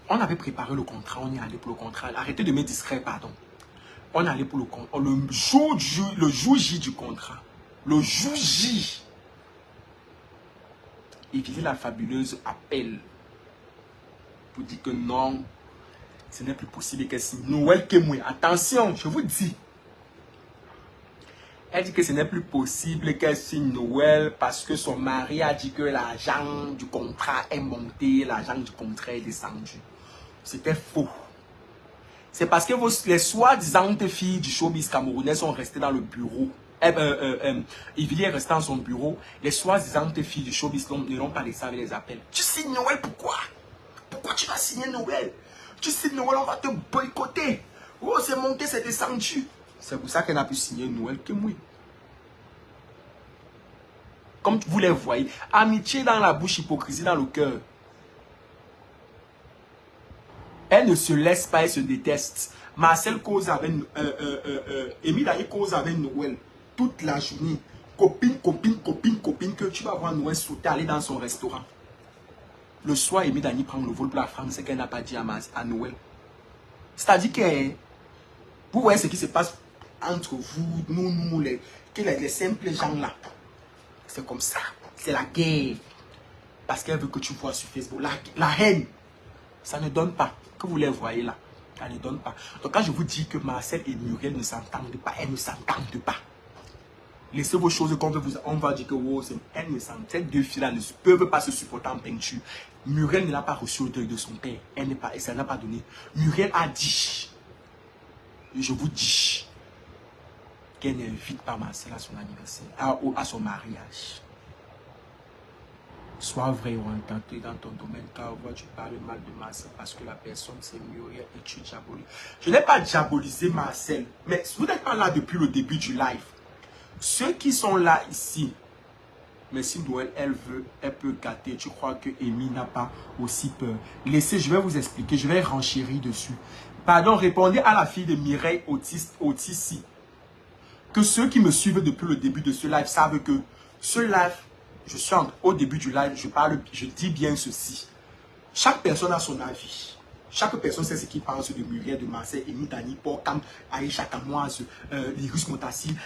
On avait préparé le contrat, on est allé pour le contrat. Arrêtez de me distraire, pardon. On est allé pour le contrat. Le jour J du contrat. Le jour J. Et puis la fabuleuse appelle pour dire que non, ce n'est plus possible que si Noël que moi. Attention, je vous dis. Elle dit que ce n'est plus possible qu'elle signe Noël parce que son mari a dit que l'argent du contrat est monté, l'argent du contrat est descendu. C'était faux. C'est parce que les soi-disant filles du showbiz camerounais sont restées dans le bureau. Ivili est resté dans son bureau. Les soi-disant filles du showbiz ne l'ont pas laissé avec les appels. Tu signes Noël, pourquoi? Pourquoi tu vas signer Noël? Tu signes Noël, on va te boycotter. Oh, c'est monté, c'est descendu. C'est pour ça qu'elle n'a pu signer Noël que moi. Comme vous les voyez, amitié dans la bouche, hypocrisie dans le cœur. Elle ne se laisse pas, elle se déteste. Marcel cause avec Émile cause avec Noël toute la journée. Copine, que tu vas voir Noël sauter, aller dans son restaurant. Le soir, Émile Dani prend le vol pour la France, c'est qu'elle n'a pas dit à Noël. C'est-à-dire que vous voyez ce qui se passe entre vous, nous, les simples gens là. C'est comme ça. C'est la guerre. Parce qu'elle veut que tu vois sur Facebook. La haine. Ça ne donne pas. Que vous les voyez là. Ça ne donne pas. Donc quand je vous dis que Marcel et Muriel ne s'entendent pas, elles ne s'entendent pas. Laissez vos choses qu'on veut on va dire que oh, elles ne s'entendent. Ces deux filles-là ne peuvent pas se supporter en peinture. Muriel ne l'a pas reçu au deuil de son père. Elle ne n'a pas donné. Muriel a dit, je vous dis, qu'elle n'invite pas Marcel à son anniversaire, à son mariage. Sois vrai ou intenté dans ton domaine, car tu parles mal de Marcel parce que la personne c'est Muriel et tu diabolises. Je n'ai pas diabolisé Marcel, mais vous n'êtes pas là depuis le début du live. Ceux qui sont là ici, Mais si Noël, elle veut, elle peut gâter. Tu crois que Amy n'a pas aussi peur? Laissez, je vais vous expliquer, je vais renchérir dessus. Pardon, répondez à la fille de Mireille Otissi. Que ceux qui me suivent depuis le début de ce live savent que ce live, je suis au début du live, je dis bien ceci. Chaque personne a son avis. Chaque personne sait ce qu'il pense de Muriel, de Marseille, Amy, Dani, Porcam, Aïcha Kamoise, Lyrus Motassi,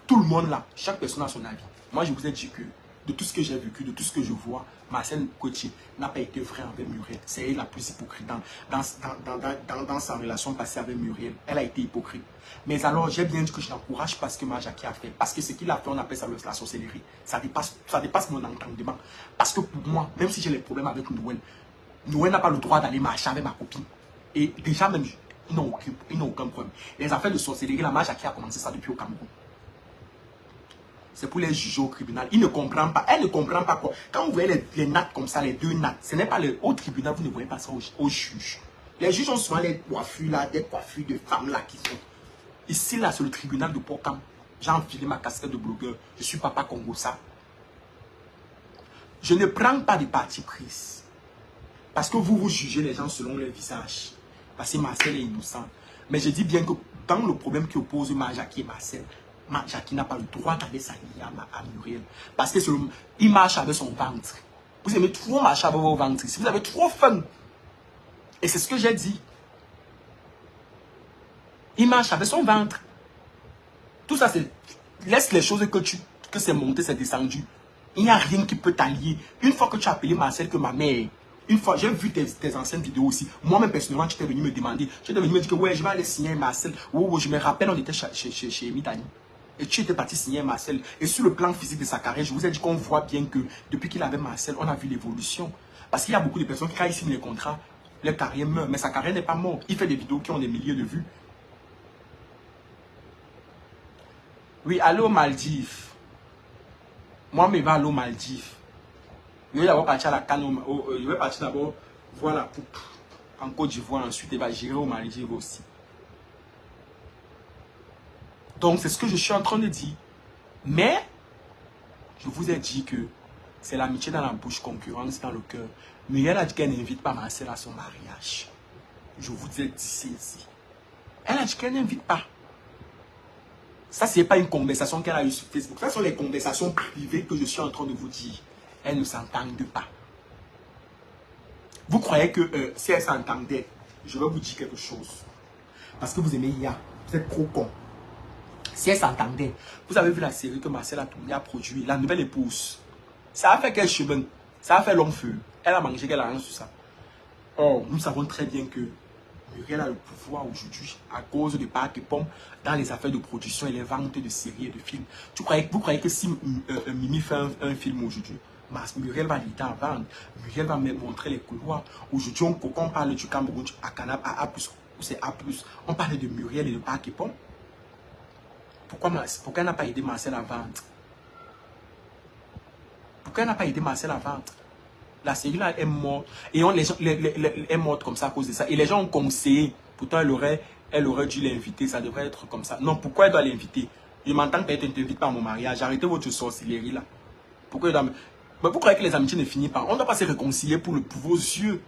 tout le monde là. Chaque personne a son avis. Moi, je vous ai dit que de tout ce que j'ai vécu, de tout ce que je vois, Marcel Gauthier n'a pas été vrai avec Muriel. C'est elle la plus hypocrite dans sa relation passée avec Muriel. Elle a été hypocrite. Mais alors, j'ai bien dit que je n'encourage pas ce que Majaki a fait. Parce que ce qu'il a fait, on appelle ça la sorcellerie. Ça dépasse mon entendement. Parce que pour moi, même si j'ai les problèmes avec Noël n'a pas le droit d'aller marcher avec ma copine. Et déjà même, ils n'ont aucun problème. Les affaires de sorcellerie, la Majaki a commencé ça depuis au Cameroun. C'est pour les juger au tribunal. Il ne comprend pas. Elle ne comprend pas quoi. Quand vous voyez les nattes comme ça, les deux nattes, ce n'est pas au tribunal, vous ne voyez pas ça au juge. Les juges ont souvent les coiffures là, des coiffures de femmes là qui sont. Ici là, c'est le tribunal de Porcam. J'ai enfilé ma casquette de blogueur. Je suis papa Congossa. Je ne prends pas de parti pris. Parce que vous jugez les gens selon leur visage. Parce que Marcel est innocent. Mais je dis bien que dans le problème qui oppose Majaki et Marcel, Majaki n'a pas le droit d'aller s'allier à Muriel. Parce qu'il marche avec son ventre. Vous aimez trop marcher avec vos ventres. Si vous avez trop faim. Et c'est ce que j'ai dit. Il marche avec son ventre. Tout ça, c'est... Laisse les choses que c'est monté, c'est descendu. Il n'y a rien qui peut t'allier. Une fois que tu as appelé Marcel que ma mère... Une fois, j'ai vu tes anciennes vidéos aussi. Moi-même, personnellement, tu t'es venu me demander. Tu étais venu me dire que ouais, je vais aller signer Marcel. Oh, je me rappelle, on était chez Amy Dani. Et tu étais parti signer Marcel. Et sur le plan physique de sa carrière, je vous ai dit qu'on voit bien que depuis qu'il avait Marcel, on a vu l'évolution. Parce qu'il y a beaucoup de personnes qui, quand ils signent les contrats, leur carrière meurt. Mais sa carrière n'est pas morte. Il fait des vidéos qui ont des milliers de vues. Oui, allô Maldives. Moi, je vais aller aux Maldives. Je vais d'abord partir à la Cannes. Je vais partir d'abord voir la poupe en Côte d'Ivoire. Ensuite, j'irai aux Maldives aussi. Donc, c'est ce que je suis en train de dire. Mais, je vous ai dit que c'est l'amitié dans la bouche, concurrence dans le cœur. Mais elle a dit qu'elle n'invite pas Marcel à son mariage. Je vous ai dit ici. Elle a dit qu'elle n'invite pas. Ça, ce n'est pas une conversation qu'elle a eue sur Facebook. Ça, ce sont les conversations privées que je suis en train de vous dire. Elles ne s'entendent pas. Vous croyez que si elles s'entendaient, je vais vous dire quelque chose. Parce que vous aimez Ia. Vous êtes trop con. Si elles s'entendaient, vous avez vu la série que Marcel a tourné, a produit, La Nouvelle Épouse. Ça a fait quel chemin? Ça a fait long feu. Elle a mangé quelle argent sur ça. Or, nous savons très bien que Muriel a le pouvoir aujourd'hui à cause de Parc et Pomme dans les affaires de production et les ventes de séries et de films. Vous croyez que si Mimi fait un film aujourd'hui, Muriel va l'aider à vendre, Muriel va montrer les couloirs. Aujourd'hui, on parle du Cameroun à Canap, à A+, ou c'est A+. On parle de Muriel et de Parc et Pomme. Pourquoi elle n'a pas aidé Marcel à vendre? Pourquoi elle n'a pas aidé Marcel à vendre? La série là est morte. Et les gens est morte comme ça à cause de ça. Et les gens ont conseillé. Pourtant, elle aurait dû l'inviter. Ça devrait être comme ça. Non, pourquoi elle doit l'inviter? Je m'entends qu'elle ne t'invite pas à mon mariage. Arrêtez votre sorcellerie là. Pourquoi elle doit... Mais vous croyez que les amitiés ne finissent pas? On ne doit pas se réconcilier pour vos yeux.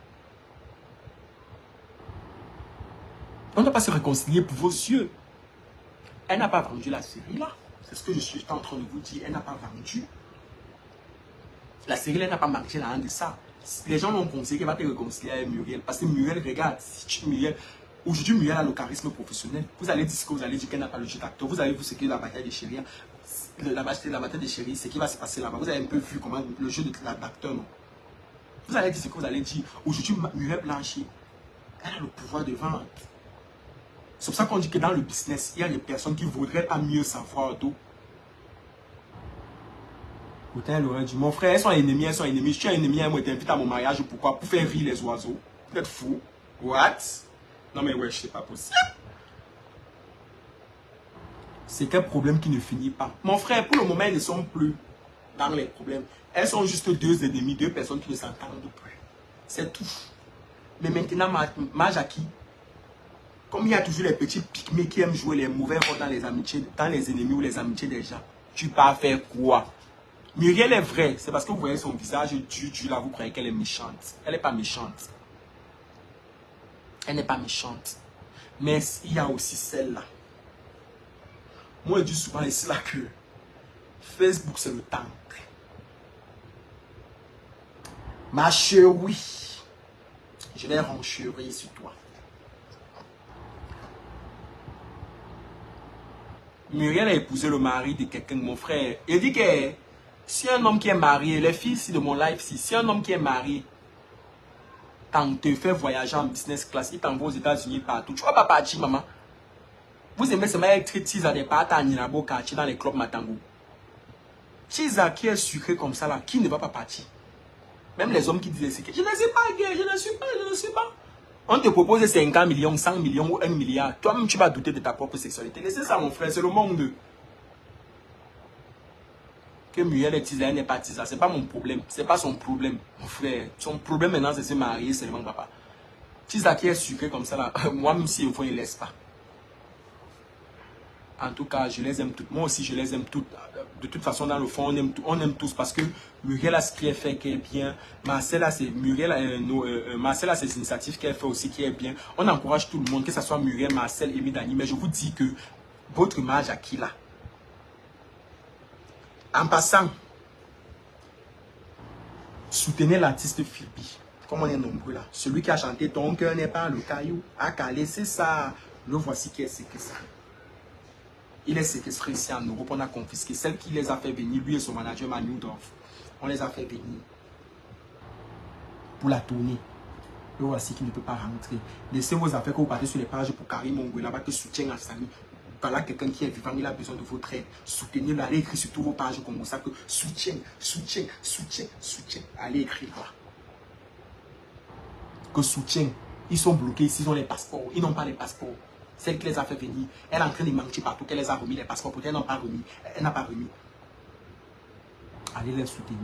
On ne doit pas se réconcilier pour vos yeux. Elle n'a pas vendu la série là. C'est ce que je suis en train de vous dire. Elle n'a pas vendu. La série elle n'a pas marché là de ça. Les gens l'ont conseillé qu'elle va te réconcilier avec Muriel. Parce que Muriel, regarde, aujourd'hui Muriel a le charisme professionnel. Vous allez dire ce que vous allez dire qu'elle n'a pas le jeu d'acteur. Vous avez vu ce qu'est la bataille des chéris. La bataille des chéris, c'est qui va se passer là-bas. Vous avez un peu vu comment le jeu d'acteur, non? Vous allez dire ce que vous allez dire. Aujourd'hui, Muriel Blanchet, elle a le pouvoir de vendre. C'est pour ça qu'on dit que dans le business, il y a des personnes qui ne voudraient pas mieux savoir d'où. Pourtant, elle aurait dit, mon frère, elles sont ennemies. Si tu es ennemi, elle t'invite à mon mariage. Pourquoi? Pour faire rire les oiseaux. Vous êtes fou. What? Non mais ouais, c'est pas possible. C'est quel problème qui ne finit pas. Mon frère, pour le moment, elles ne sont plus dans les problèmes. Elles sont juste deux ennemis, deux personnes qui ne s'entendent plus. C'est tout. Mais maintenant, Majaki, comme il y a toujours les petits pygmées qui aiment jouer les mauvais rôles dans les amitiés, dans les ennemis ou les amitiés des gens, tu vas faire quoi? Muriel est vraie. C'est parce que vous voyez son visage dur, là, vous croyez qu'elle est méchante. Elle n'est pas méchante. Elle n'est pas méchante. Mais il y a aussi celle-là. Moi, je dis souvent ici là que Facebook, c'est le temple. Ma chérie, je vais renchérir sur toi. Muriel a épousé le mari de quelqu'un de mon frère. Il dit que si un homme qui est marié, les filles ici de mon live, si un homme qui est marié, quand te fait voyager en business class, il t'envoie aux États-Unis partout. Tu vas pas partir, maman. Vous aimez seulement être teaser des pâtes à Nirabo quartier dans les clubs Matango. Teaser qui est sucré comme ça là, qui ne va pas partir? Même les hommes qui disaient que je ne sais pas, gay, je ne suis pas. On te propose 50 millions, 100 millions ou 1 milliard. Toi-même, tu vas douter de ta propre sexualité. C'est ça, mon frère, c'est le monde. Que Muriel est teaser, elle n'est pas teaser. C'est pas mon problème. C'est pas son problème, mon frère. Son problème maintenant, c'est se marier seulement, papa. Teaser qui est sucré comme ça là, moi-même, si il faut, il ne laisse pas. En tout cas, je les aime toutes. Moi aussi, je les aime toutes. De toute façon, dans le fond, on aime tous parce que Muriel a ce qu'elle fait qui est bien. Marcel a ses initiatives qu'elle fait aussi qui est bien. On encourage tout le monde, que ce soit Muriel, Marcel, Amy, Dani. Mais je vous dis que votre image à qui là? En passant, soutenez l'artiste Philby. Comme on est nombreux là. Celui qui a chanté Ton cœur n'est pas le caillou. A calé, c'est ça. Le voici qui est ce que ça. Il est séquestré ici en Europe, on a confisqué. Celle qui les a fait venir, lui et son manager Manu Dorf, on les a fait venir pour la tournée. Le voici qui ne peut pas rentrer. Laissez vos affaires que vous partez sur les pages pour Karim Ongo, là-bas que soutien à Samy. Voilà quelqu'un qui est vivant, il a besoin de votre aide. Soutenez-le, allez écrire sur tous vos pages comme ça que soutien. Allez écrire là. Que soutien. Ils sont bloqués ici, ils ont les passeports. Ils n'ont pas les passeports. Celle qui les a fait venir, elle est en train de mentir partout, qu'elle les a remis les passeports, peut-être elle n'a pas remis. Elle n'a pas remis. Allez les soutenir.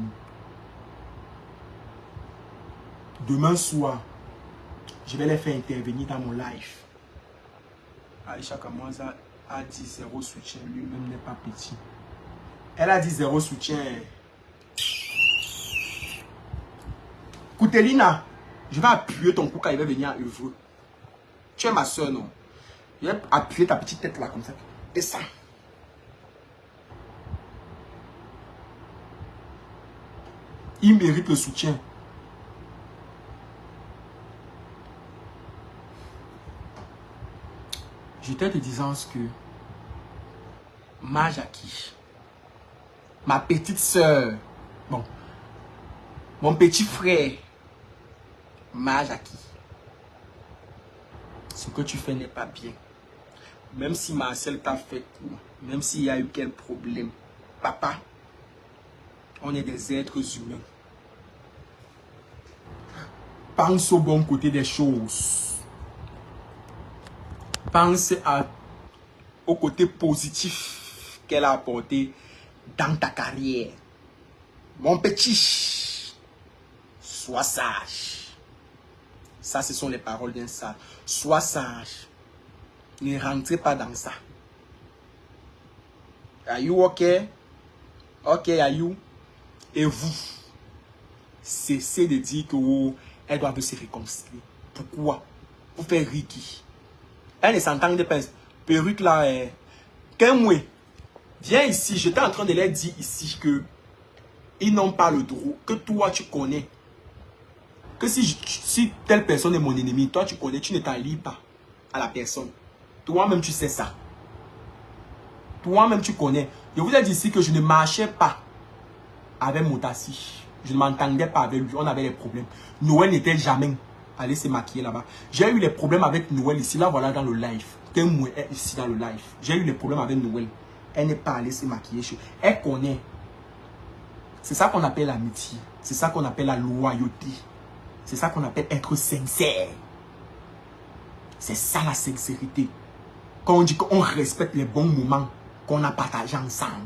Demain soir, je vais les faire intervenir dans mon live. Aïcha Kamwaza a dit zéro soutien, lui-même n'est pas petit. Elle a dit zéro soutien. Koutelina, je vais appuyer ton cou quand il va venir à œuvre. Tu es ma soeur, non? Je vais appuyer ta petite tête là, comme ça. Et ça. Il mérite le soutien. J'étais te disant que ma Jackie, ma petite soeur, bon, mon petit frère, ma Jackie, ce que tu fais n'est pas bien. Même si Marcel t'a fait coup, même s'il y a eu quel problème, papa, on est des êtres humains. Pense au bon côté des choses. Pense au côté positif qu'elle a apporté dans ta carrière. Mon petit, sois sage. Ça, ce sont les paroles d'un sage. Sois sage. Ne rentrez pas dans ça. Are you okay? Ok, are you? Et vous, cessez de dire que oh, elles doivent se réconcilier. Pourquoi? Vous faites Ricky. Elle ne s'entend pas. Perruque là, qu'un mois. Viens ici, j'étais en train de leur dire ici que ils n'ont pas le droit, que toi tu connais. Que si telle personne est mon ennemi, toi tu connais, tu ne t'allies pas à la personne. Toi-même tu sais ça. Toi-même tu connais. Je vous ai dit ici que je ne marchais pas avec Motassi. Je ne m'entendais pas avec lui, on avait des problèmes. Noël n'était jamais allé se maquiller là-bas. J'ai eu les problèmes avec Noël ici, là voilà dans le live. Témoin est ici dans le live. J'ai eu les problèmes avec Noël. Elle n'est pas allée se maquiller chez. Elle connaît. C'est ça qu'on appelle l'amitié. C'est ça qu'on appelle la loyauté. C'est ça qu'on appelle être sincère. C'est ça la sincérité. Quand on dit qu'on respecte les bons moments qu'on a partagés ensemble.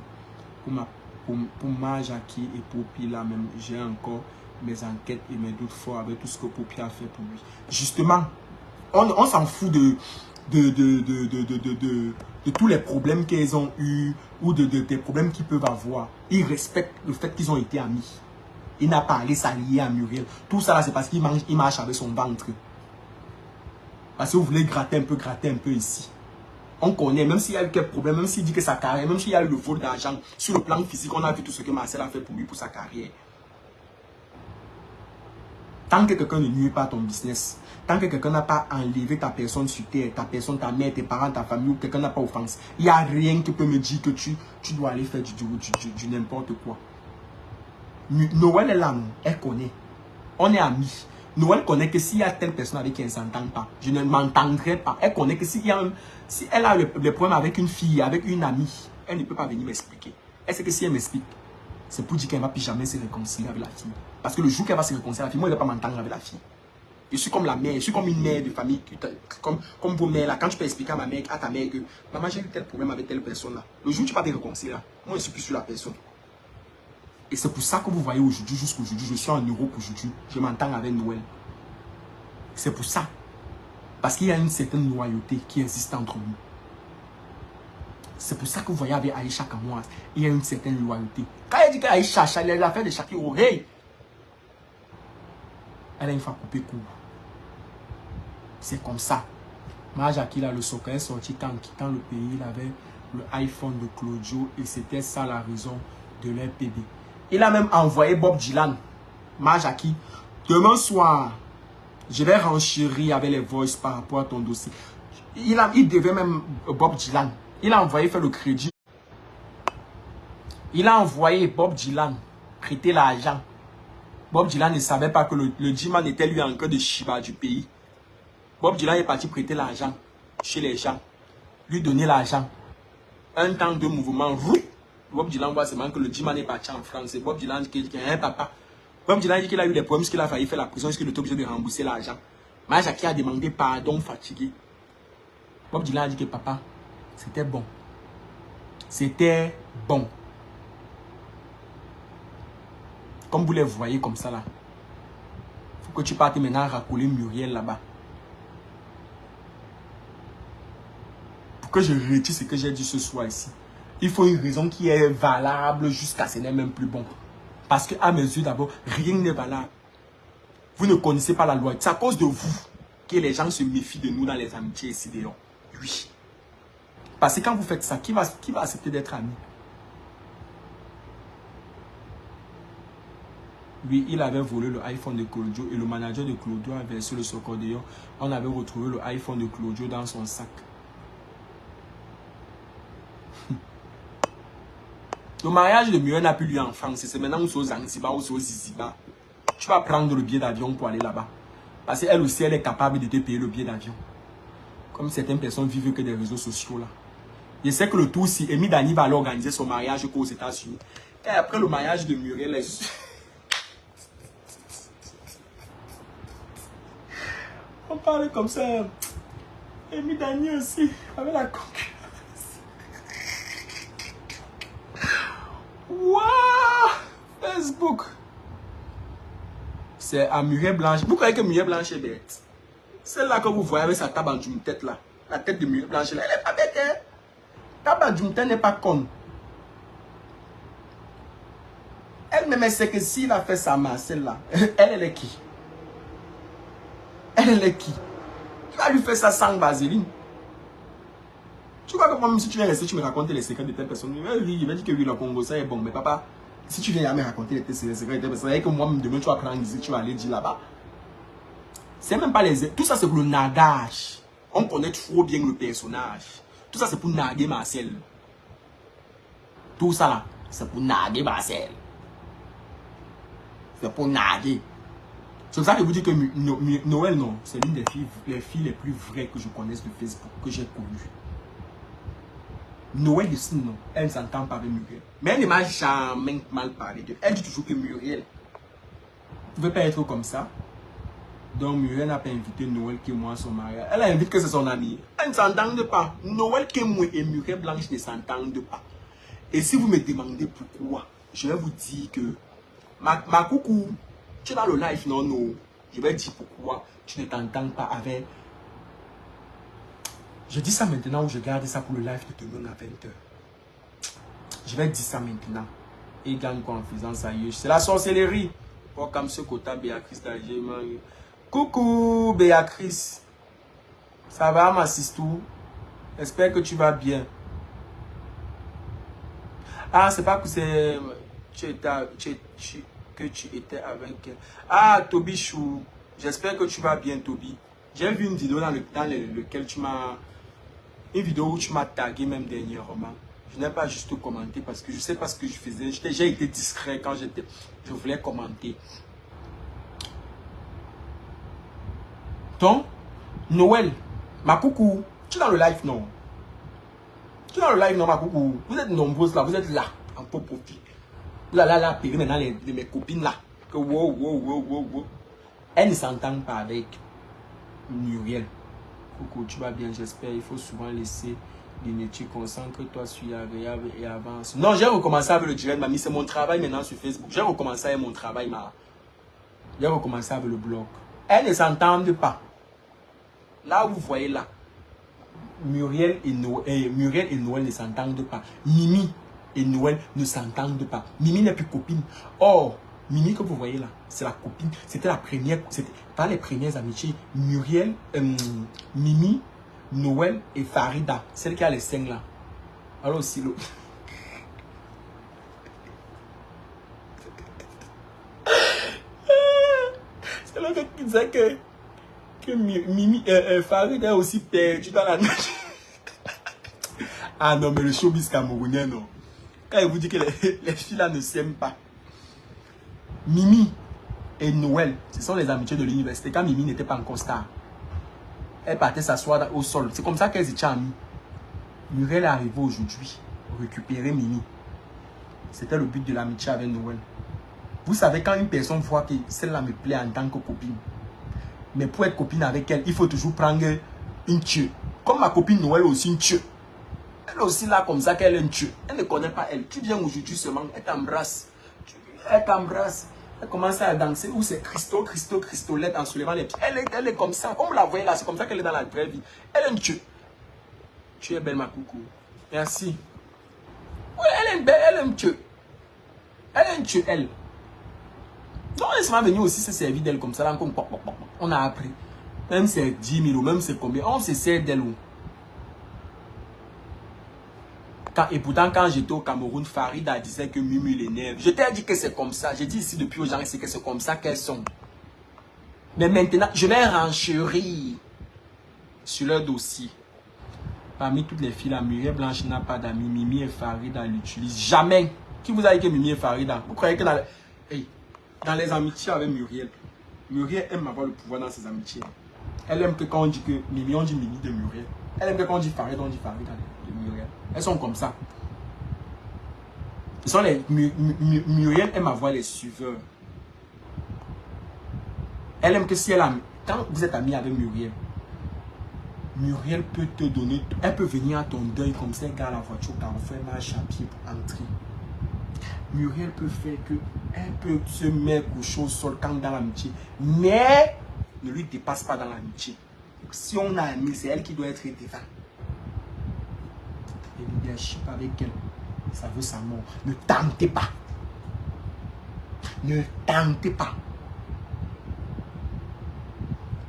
Pour ma Jackie et Popi là même, j'ai encore mes enquêtes et mes doutes forts avec tout ce que Popi a fait pour lui. Justement, on s'en fout de de tous les problèmes qu'ils ont eus ou des problèmes qu'ils peuvent avoir. Il respecte le fait qu'ils ont été amis. Il n'a pas allé s'allier à Muriel. Tout ça, c'est parce qu'il marche avec son ventre. Parce que vous voulez gratter un peu ici. On connaît, même s'il y a eu quelques problèmes, même s'il dit que sa carrière, même s'il y a eu le vol d'argent, sur le plan physique, on a vu tout ce que Marcel a fait pour lui, pour sa carrière. Tant que quelqu'un ne nuit pas à ton business, tant que quelqu'un n'a pas enlevé ta personne sur terre, ta personne, ta mère, tes parents, ta famille, ou quelqu'un n'a pas offensé, il n'y a rien qui peut me dire que tu dois aller faire du n'importe quoi. Noël est là, non? Elle connaît. On est amis. Noël connaît que s'il y a telle personne avec qui elle ne s'entend pas, je ne m'entendrai pas. Elle connaît que si elle a le problème avec une fille, avec une amie, elle ne peut pas venir m'expliquer. Elle sait que si elle m'explique, c'est pour dire qu'elle ne va plus jamais se réconcilier avec la fille. Parce que le jour qu'elle va se réconcilier avec la fille, moi, je ne vais pas m'entendre avec la fille. Je suis comme la mère, je suis comme une mère de famille, comme vos mères là. Quand tu peux expliquer à ta mère que maman, j'ai eu tel problème avec telle personne là, le jour où tu vas te réconcilier là, moi je suis plus sur la personne. Et c'est pour ça que vous voyez aujourd'hui, jusqu'aujourd'hui, je suis en Europe aujourd'hui, je m'entends avec Noël. C'est pour ça. Parce qu'il y a une certaine loyauté qui existe entre nous. C'est pour ça que vous voyez avec Aïcha Kamoise, il y a une certaine loyauté. Quand elle dit qu'Aïcha, elle a fait de Shakiro, hey, elle a une fois coupé court. C'est comme ça. Jackie, là, le soccer est sorti quand quittant le pays, il avait le iPhone de Claudio et c'était ça la raison de leur PB. Il a même envoyé Bob Dylan. Jackie, demain soir, je vais renchérir avec les voices par rapport à ton dossier. Il devait même Bob Dylan. Il a envoyé faire le crédit. Il a envoyé Bob Dylan prêter l'argent. Bob Dylan ne savait pas que le G-Man était lui en cœur de Shiba du pays. Bob Dylan est parti prêter l'argent chez les gens. Lui donner l'argent. Un temps de mouvement. Bob Dylan voit seulement que le G-Man est parti en France. Et Bob Dylan dit qu'il a un papa. Bob Dylan dit qu'il a eu des problèmes, qu'il a failli faire la prison, qu'il était obligé de rembourser l'argent. Jackie a demandé pardon fatigué. Bob Dylan a dit que papa, c'était bon. C'était bon. Comme vous les voyez comme ça là. Il faut que tu partes maintenant racoler Muriel là-bas. Pour que je retire ce que j'ai dit ce soir ici. Il faut une raison qui est valable jusqu'à ce n'est même plus bon. Parce qu'à mes yeux d'abord, rien n'est valable. Vous ne connaissez pas la loi. C'est à cause de vous que les gens se méfient de nous dans les amitiés ici dehors. Oui. Parce que quand vous faites ça, qui va accepter d'être ami? Oui, il avait volé le iPhone de Claudio et le manager de Claudio a versé le socordéon. On avait retrouvé le iPhone de Claudio dans son sac. Le mariage de Muriel n'a plus lieu en France. C'est maintenant où c'est aux Zanzibar ou c'est aux Zizibar. Tu vas prendre le billet d'avion pour aller là-bas. Parce qu'elle aussi, elle est capable de te payer le billet d'avion. Comme certaines personnes vivent que des réseaux sociaux là. Je sais que le tout, si Amy Dani va aller organiser son mariage aux États-Unis. Et après le mariage de Muriel, on parle comme ça. Amy Dani aussi, avec la concurrence. Waouh! Facebook. C'est à Muriel Blanche. Vous croyez que Muriel Blanche est bête? Celle-là que vous voyez avec sa table en tête là. La tête de Muriel Blanche là, elle n'est pas bête, hein? Table en tête n'est pas conne. Elle-même sait que s'il a fait sa main, celle-là, elle est qui? Elle est qui? Tu vas lui faire ça sans vaseline. Tu crois que moi, même si tu viens rester, tu me racontes les secrets de telle personne. Oui, il va dire que oui, le Congo, ça est bon. Mais papa, si tu viens à me raconter les secrets de telle personne, et que moi, demain, tu vas prendre ici, tu vas aller dire là-bas. C'est même pas les... Tout ça, c'est pour le nagage. On connaît trop bien le personnage. Tout ça, c'est pour naguer Marcel. Tout ça, là, c'est pour naguer Marcel. C'est pour naguer. C'est pour ça que je vous dis que Noël, non, c'est l'une des filles les plus vraies que je connaisse de Facebook, que j'ai connues. Noël ici, non, elle ne s'entend pas avec Muriel. Mais elle ne m'a jamais mal parlé d'elle. Elle dit toujours que Muriel ne pouvait pas être comme ça. Donc Muriel n'a pas invité Noël qui moi à son mariage. Elle a invité que c'est son ami. Elle ne s'entendent pas. Noël qui moi et Muriel Blanche ne s'entendent pas. Et si vous me demandez pourquoi, je vais vous dire que ma coucou, tu es dans le live, non. Je vais dire pourquoi tu ne t'entends pas avec Je dis ça maintenant ou je garde ça pour le live de demain à 20h. Je vais dire ça maintenant. Et il gagne quoi en faisant ça? C'est la sorcellerie. Oh, comme ce côté Béatrice d'Alger. Coucou Béatrice. Ça va ma sistou? J'espère que tu vas bien. Ah, c'est pas que c'est... que tu étais avec elle. Ah, Toby Chou. J'espère que tu vas bien, Toby. J'ai vu une vidéo dans lequel tu m'as... Une vidéo où tu m'as tagué même dernièrement. Je n'ai pas juste commenté parce que je sais pas ce que je faisais. J'ai été discret quand je voulais commenter. Donc, Noël, ma coucou, tu es dans le live, non? Tu es dans le live, non, ma coucou? Vous êtes nombreuses là, vous êtes là, en pot profit. Vous allez là, appeler maintenant mes copines là. Que wow. Elles ne s'entendent pas avec Muriel. Coucou, tu vas bien, j'espère. Il faut souvent laisser l'inétude. Concentre-toi, suis agréable et avance. Non, j'ai recommencé avec le direct, mamie. C'est mon travail maintenant sur Facebook. J'ai recommencé avec mon travail, ma. J'ai recommencé avec le blog. Elles ne s'entendent pas. Là, vous voyez là. Muriel et Noël ne s'entendent pas. Mimi et Noël ne s'entendent pas. Mimi n'est plus copine. Or, Mimi que vous voyez là, c'est la copine. C'était la première, c'était pas les premières amitiés. Muriel, Mimi, Noël et Farida. Celle qui a les 5 là. Alors aussi l'autre. C'est l'autre qui disait que Mimi, Farida est aussi perdu dans la neige. Ah non, mais le showbiz camerounais, non. Quand il vous dit que les filles là ne s'aiment pas. Mimi et Noël, ce sont les amitiés de l'université. Quand Mimi n'était pas encore star, elle partait s'asseoir au sol. C'est comme ça qu'elles étaient amies. Muriel est arrivée aujourd'hui, récupérer Mimi. C'était le but de l'amitié avec Noël. Vous savez, quand une personne voit que celle-là me plaît en tant que copine, mais pour être copine avec elle, il faut toujours prendre une tue. Comme ma copine Noël est aussi une tue. Elle est aussi là comme ça qu'elle est une tue. Elle ne connaît pas elle. Tu viens aujourd'hui seulement, elle t'embrasse. Elle t'embrasse. Elle commence à danser. Ou c'est Cristolette en soulevant les pieds. Elle est comme ça. Comme vous la voyez là, c'est comme ça qu'elle est dans la vraie vie. Elle est une tue. Tu es belle ma coucou. Merci. Oui, elle est belle, elle est une tue. Elle est une tue, elle. Donc elle s'est venue aussi se servir d'elle comme ça. Là, comme, on a appris. Même c'est 10 000 ou même c'est combien. On se sert d'elle. Et pourtant, quand j'étais au Cameroun, Farida disait que Mimi l'énerve. Je t'ai dit que c'est comme ça. J'ai dit ici depuis aux gens que c'est comme ça qu'elles sont. Mais maintenant, je vais renchérir sur leur dossier. Parmi toutes les filles, la Muriel Blanche n'a pas d'amis. Mimi et Farida l'utilisent jamais. Qui vous a dit que Mimi et Farida? Vous croyez que dans les amitiés avec Muriel, Muriel aime avoir le pouvoir dans ses amitiés. Elle aime que quand on dit que Mimi, on dit Mimi de Muriel. Elle aime que quand on dit Farida, on dit Farida de Muriel. Elles sont comme ça. Ce sont les Muriel aime avoir les suiveurs. Elle aime que si elle a... Quand vous êtes ami avec Muriel, Muriel peut te donner... Elle peut venir à ton deuil comme ça, elle garde la voiture, Carrefour, elle marche à pied pour entrer. Muriel peut faire que... Elle peut se mettre coucher au sol quand dans l'amitié. Mais ne lui dépasse pas dans l'amitié. Si on a ami, c'est elle qui doit être devant. Le leadership avec elle, ça veut sa mort. Ne tentez pas. Ne tentez pas.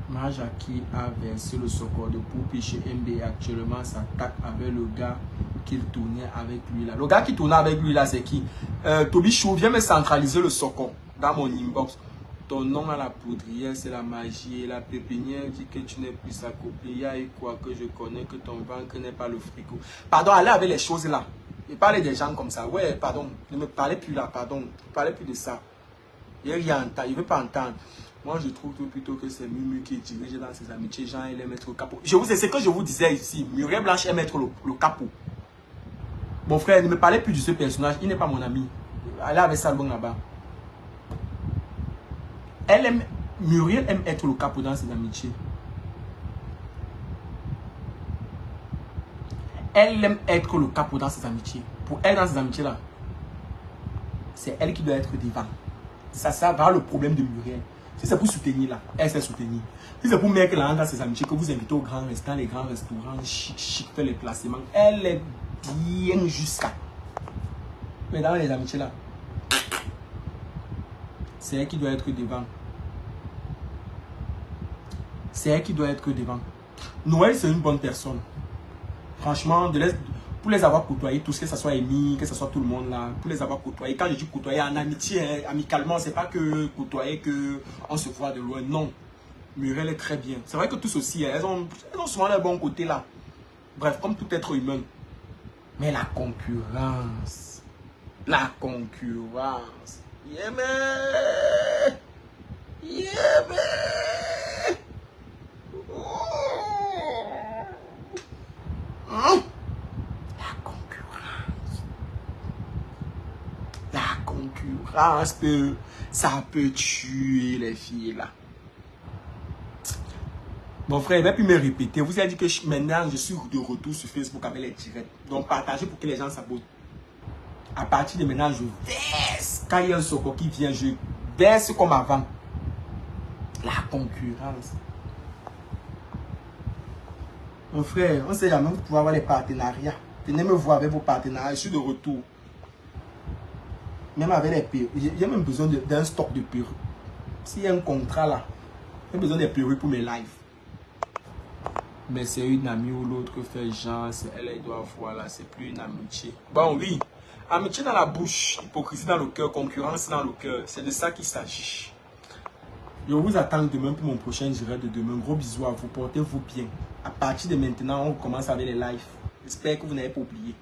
Majaki a versé le secours de Poupi chez MB. Actuellement s'attaque avec le gars qu'il tournait avec lui là. Le gars qui tournait avec lui là, c'est qui? Toby Chou, viens me centraliser le secours dans mon inbox. Ton nom à la poudrière, c'est la magie. Et la pépinière dit que tu n'es plus sa copie. Et quoi que je connais, que ton ventre n'est pas le frigo. Pardon, allez avec les choses là. Et parlez des gens comme ça. Ouais, pardon. Ne me parlez plus là, pardon. Ne parlez plus de ça. Il ne veut pas entendre. Moi, je trouve plutôt que c'est Mimi qui dirige dans ses amitiés. Jean, il aime être le capot. C'est ce que je vous disais ici. Muriel Blanche aime être le capot. Mon frère, ne me parlez plus de ce personnage. Il n'est pas mon ami. Allez avec Salbon là-bas. Muriel aime être le capot dans ses amitiés. Elle aime être le capot dans ses amitiés. Pour elle, dans ses amitiés-là, c'est elle qui doit être devant. Ça va le problème de Muriel. Si c'est pour soutenir là, elle sait soutenir. Si c'est pour mettre là dans ses amitiés, que vous invitez aux grands restaurants, les grands restaurants, chic, faire les placements, elle est bien jusqu'à. Mais dans les amitiés là, c'est elle qui doit être devant. C'est elle qui doit être devant. Noël, c'est une bonne personne. Franchement, pour les avoir côtoyés, tous, que ce soit Amy, que ce soit tout le monde là, pour les avoir côtoyés. Quand je dis côtoyer en amitié, hein, amicalement, c'est pas que côtoyer, que on se voit de loin. Non. Muriel est très bien. C'est vrai que tous aussi, elles ont souvent le bon côté là. Bref, comme tout être humain. Mais la concurrence. La concurrence. Yeah, man. Yeah, man. Hein? La concurrence. La concurrence ça peut tuer les filles là. Mon frère, il va plus me répéter. Vous avez dit que maintenant, je suis de retour sur Facebook avec les directs. Donc, partagez pour que les gens s'abonnent. À partir de maintenant, je baisse. Quand il y a un Soko qui vient, je baisse comme avant. La concurrence. Mon frère, on ne sait jamais, vous pouvez avoir les partenariats. Venez me voir avec vos partenariats. Je suis de retour. Même avec les perruques. J'ai même besoin d'un stock de perruques. S'il y a un contrat là, j'ai besoin des perruques pour mes lives. Mais c'est une amie ou l'autre fait genre, elle doit voir là, c'est plus une amitié. Bon, oui, amitié dans la bouche, hypocrisie dans le cœur, concurrence dans le cœur. C'est de ça qu'il s'agit. Je vous attends demain pour mon prochain direct de demain. Gros bisous à vous, portez-vous bien. À partir de maintenant, on commence avec les lives. J'espère que vous n'avez pas oublié.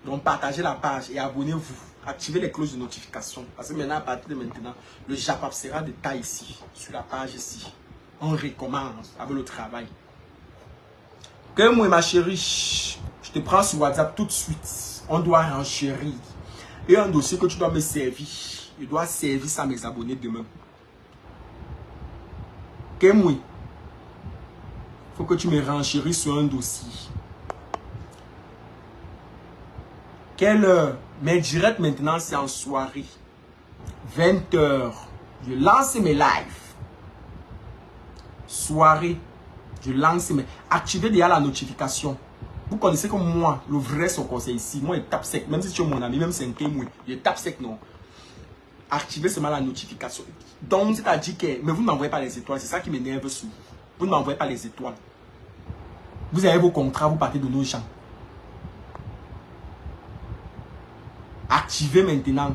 Donc, partagez la page et abonnez-vous. Activez les cloches de notification. Parce que maintenant, à partir de maintenant, le Japap sera de taille ici, sur la page ici. On recommence avec le travail. Que moi, ma chérie, je te prends sur WhatsApp tout de suite. On doit renchérir. Et un dossier que tu dois me servir. Je dois servir ça à mes abonnés demain. Que moi, il faut que tu me renchérisses sur un dossier. Quelle heure? Mes directs maintenant, c'est en soirée. 20 h. Je lance mes lives. Soirée. Je lance mes... Activez déjà la notification. Vous connaissez comme moi, le vrai Soko, c'est ici. Moi, je tape sec. Même si tu es mon ami, même si c'est un moi, je tape sec, non. Activez seulement la notification. Donc, c'est-à-dire que... Mais vous ne m'envoyez pas les étoiles. C'est ça qui m'énerve sur vous. Vous ne m'envoyez pas les étoiles. Vous avez vos contrats, vous partez de nos gens. Activez maintenant.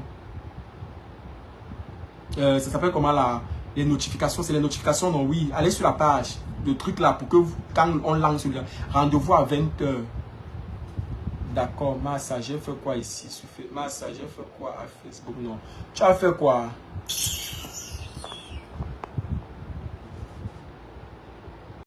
Ça s'appelle comment là? Les notifications. C'est les notifications, non? Oui. Allez sur la page. Le truc là pour que vous, quand on lance le rendez-vous à 20 h. D'accord. Massager fait quoi ici? Massager fait quoi à Facebook? Non. Tu as fait quoi?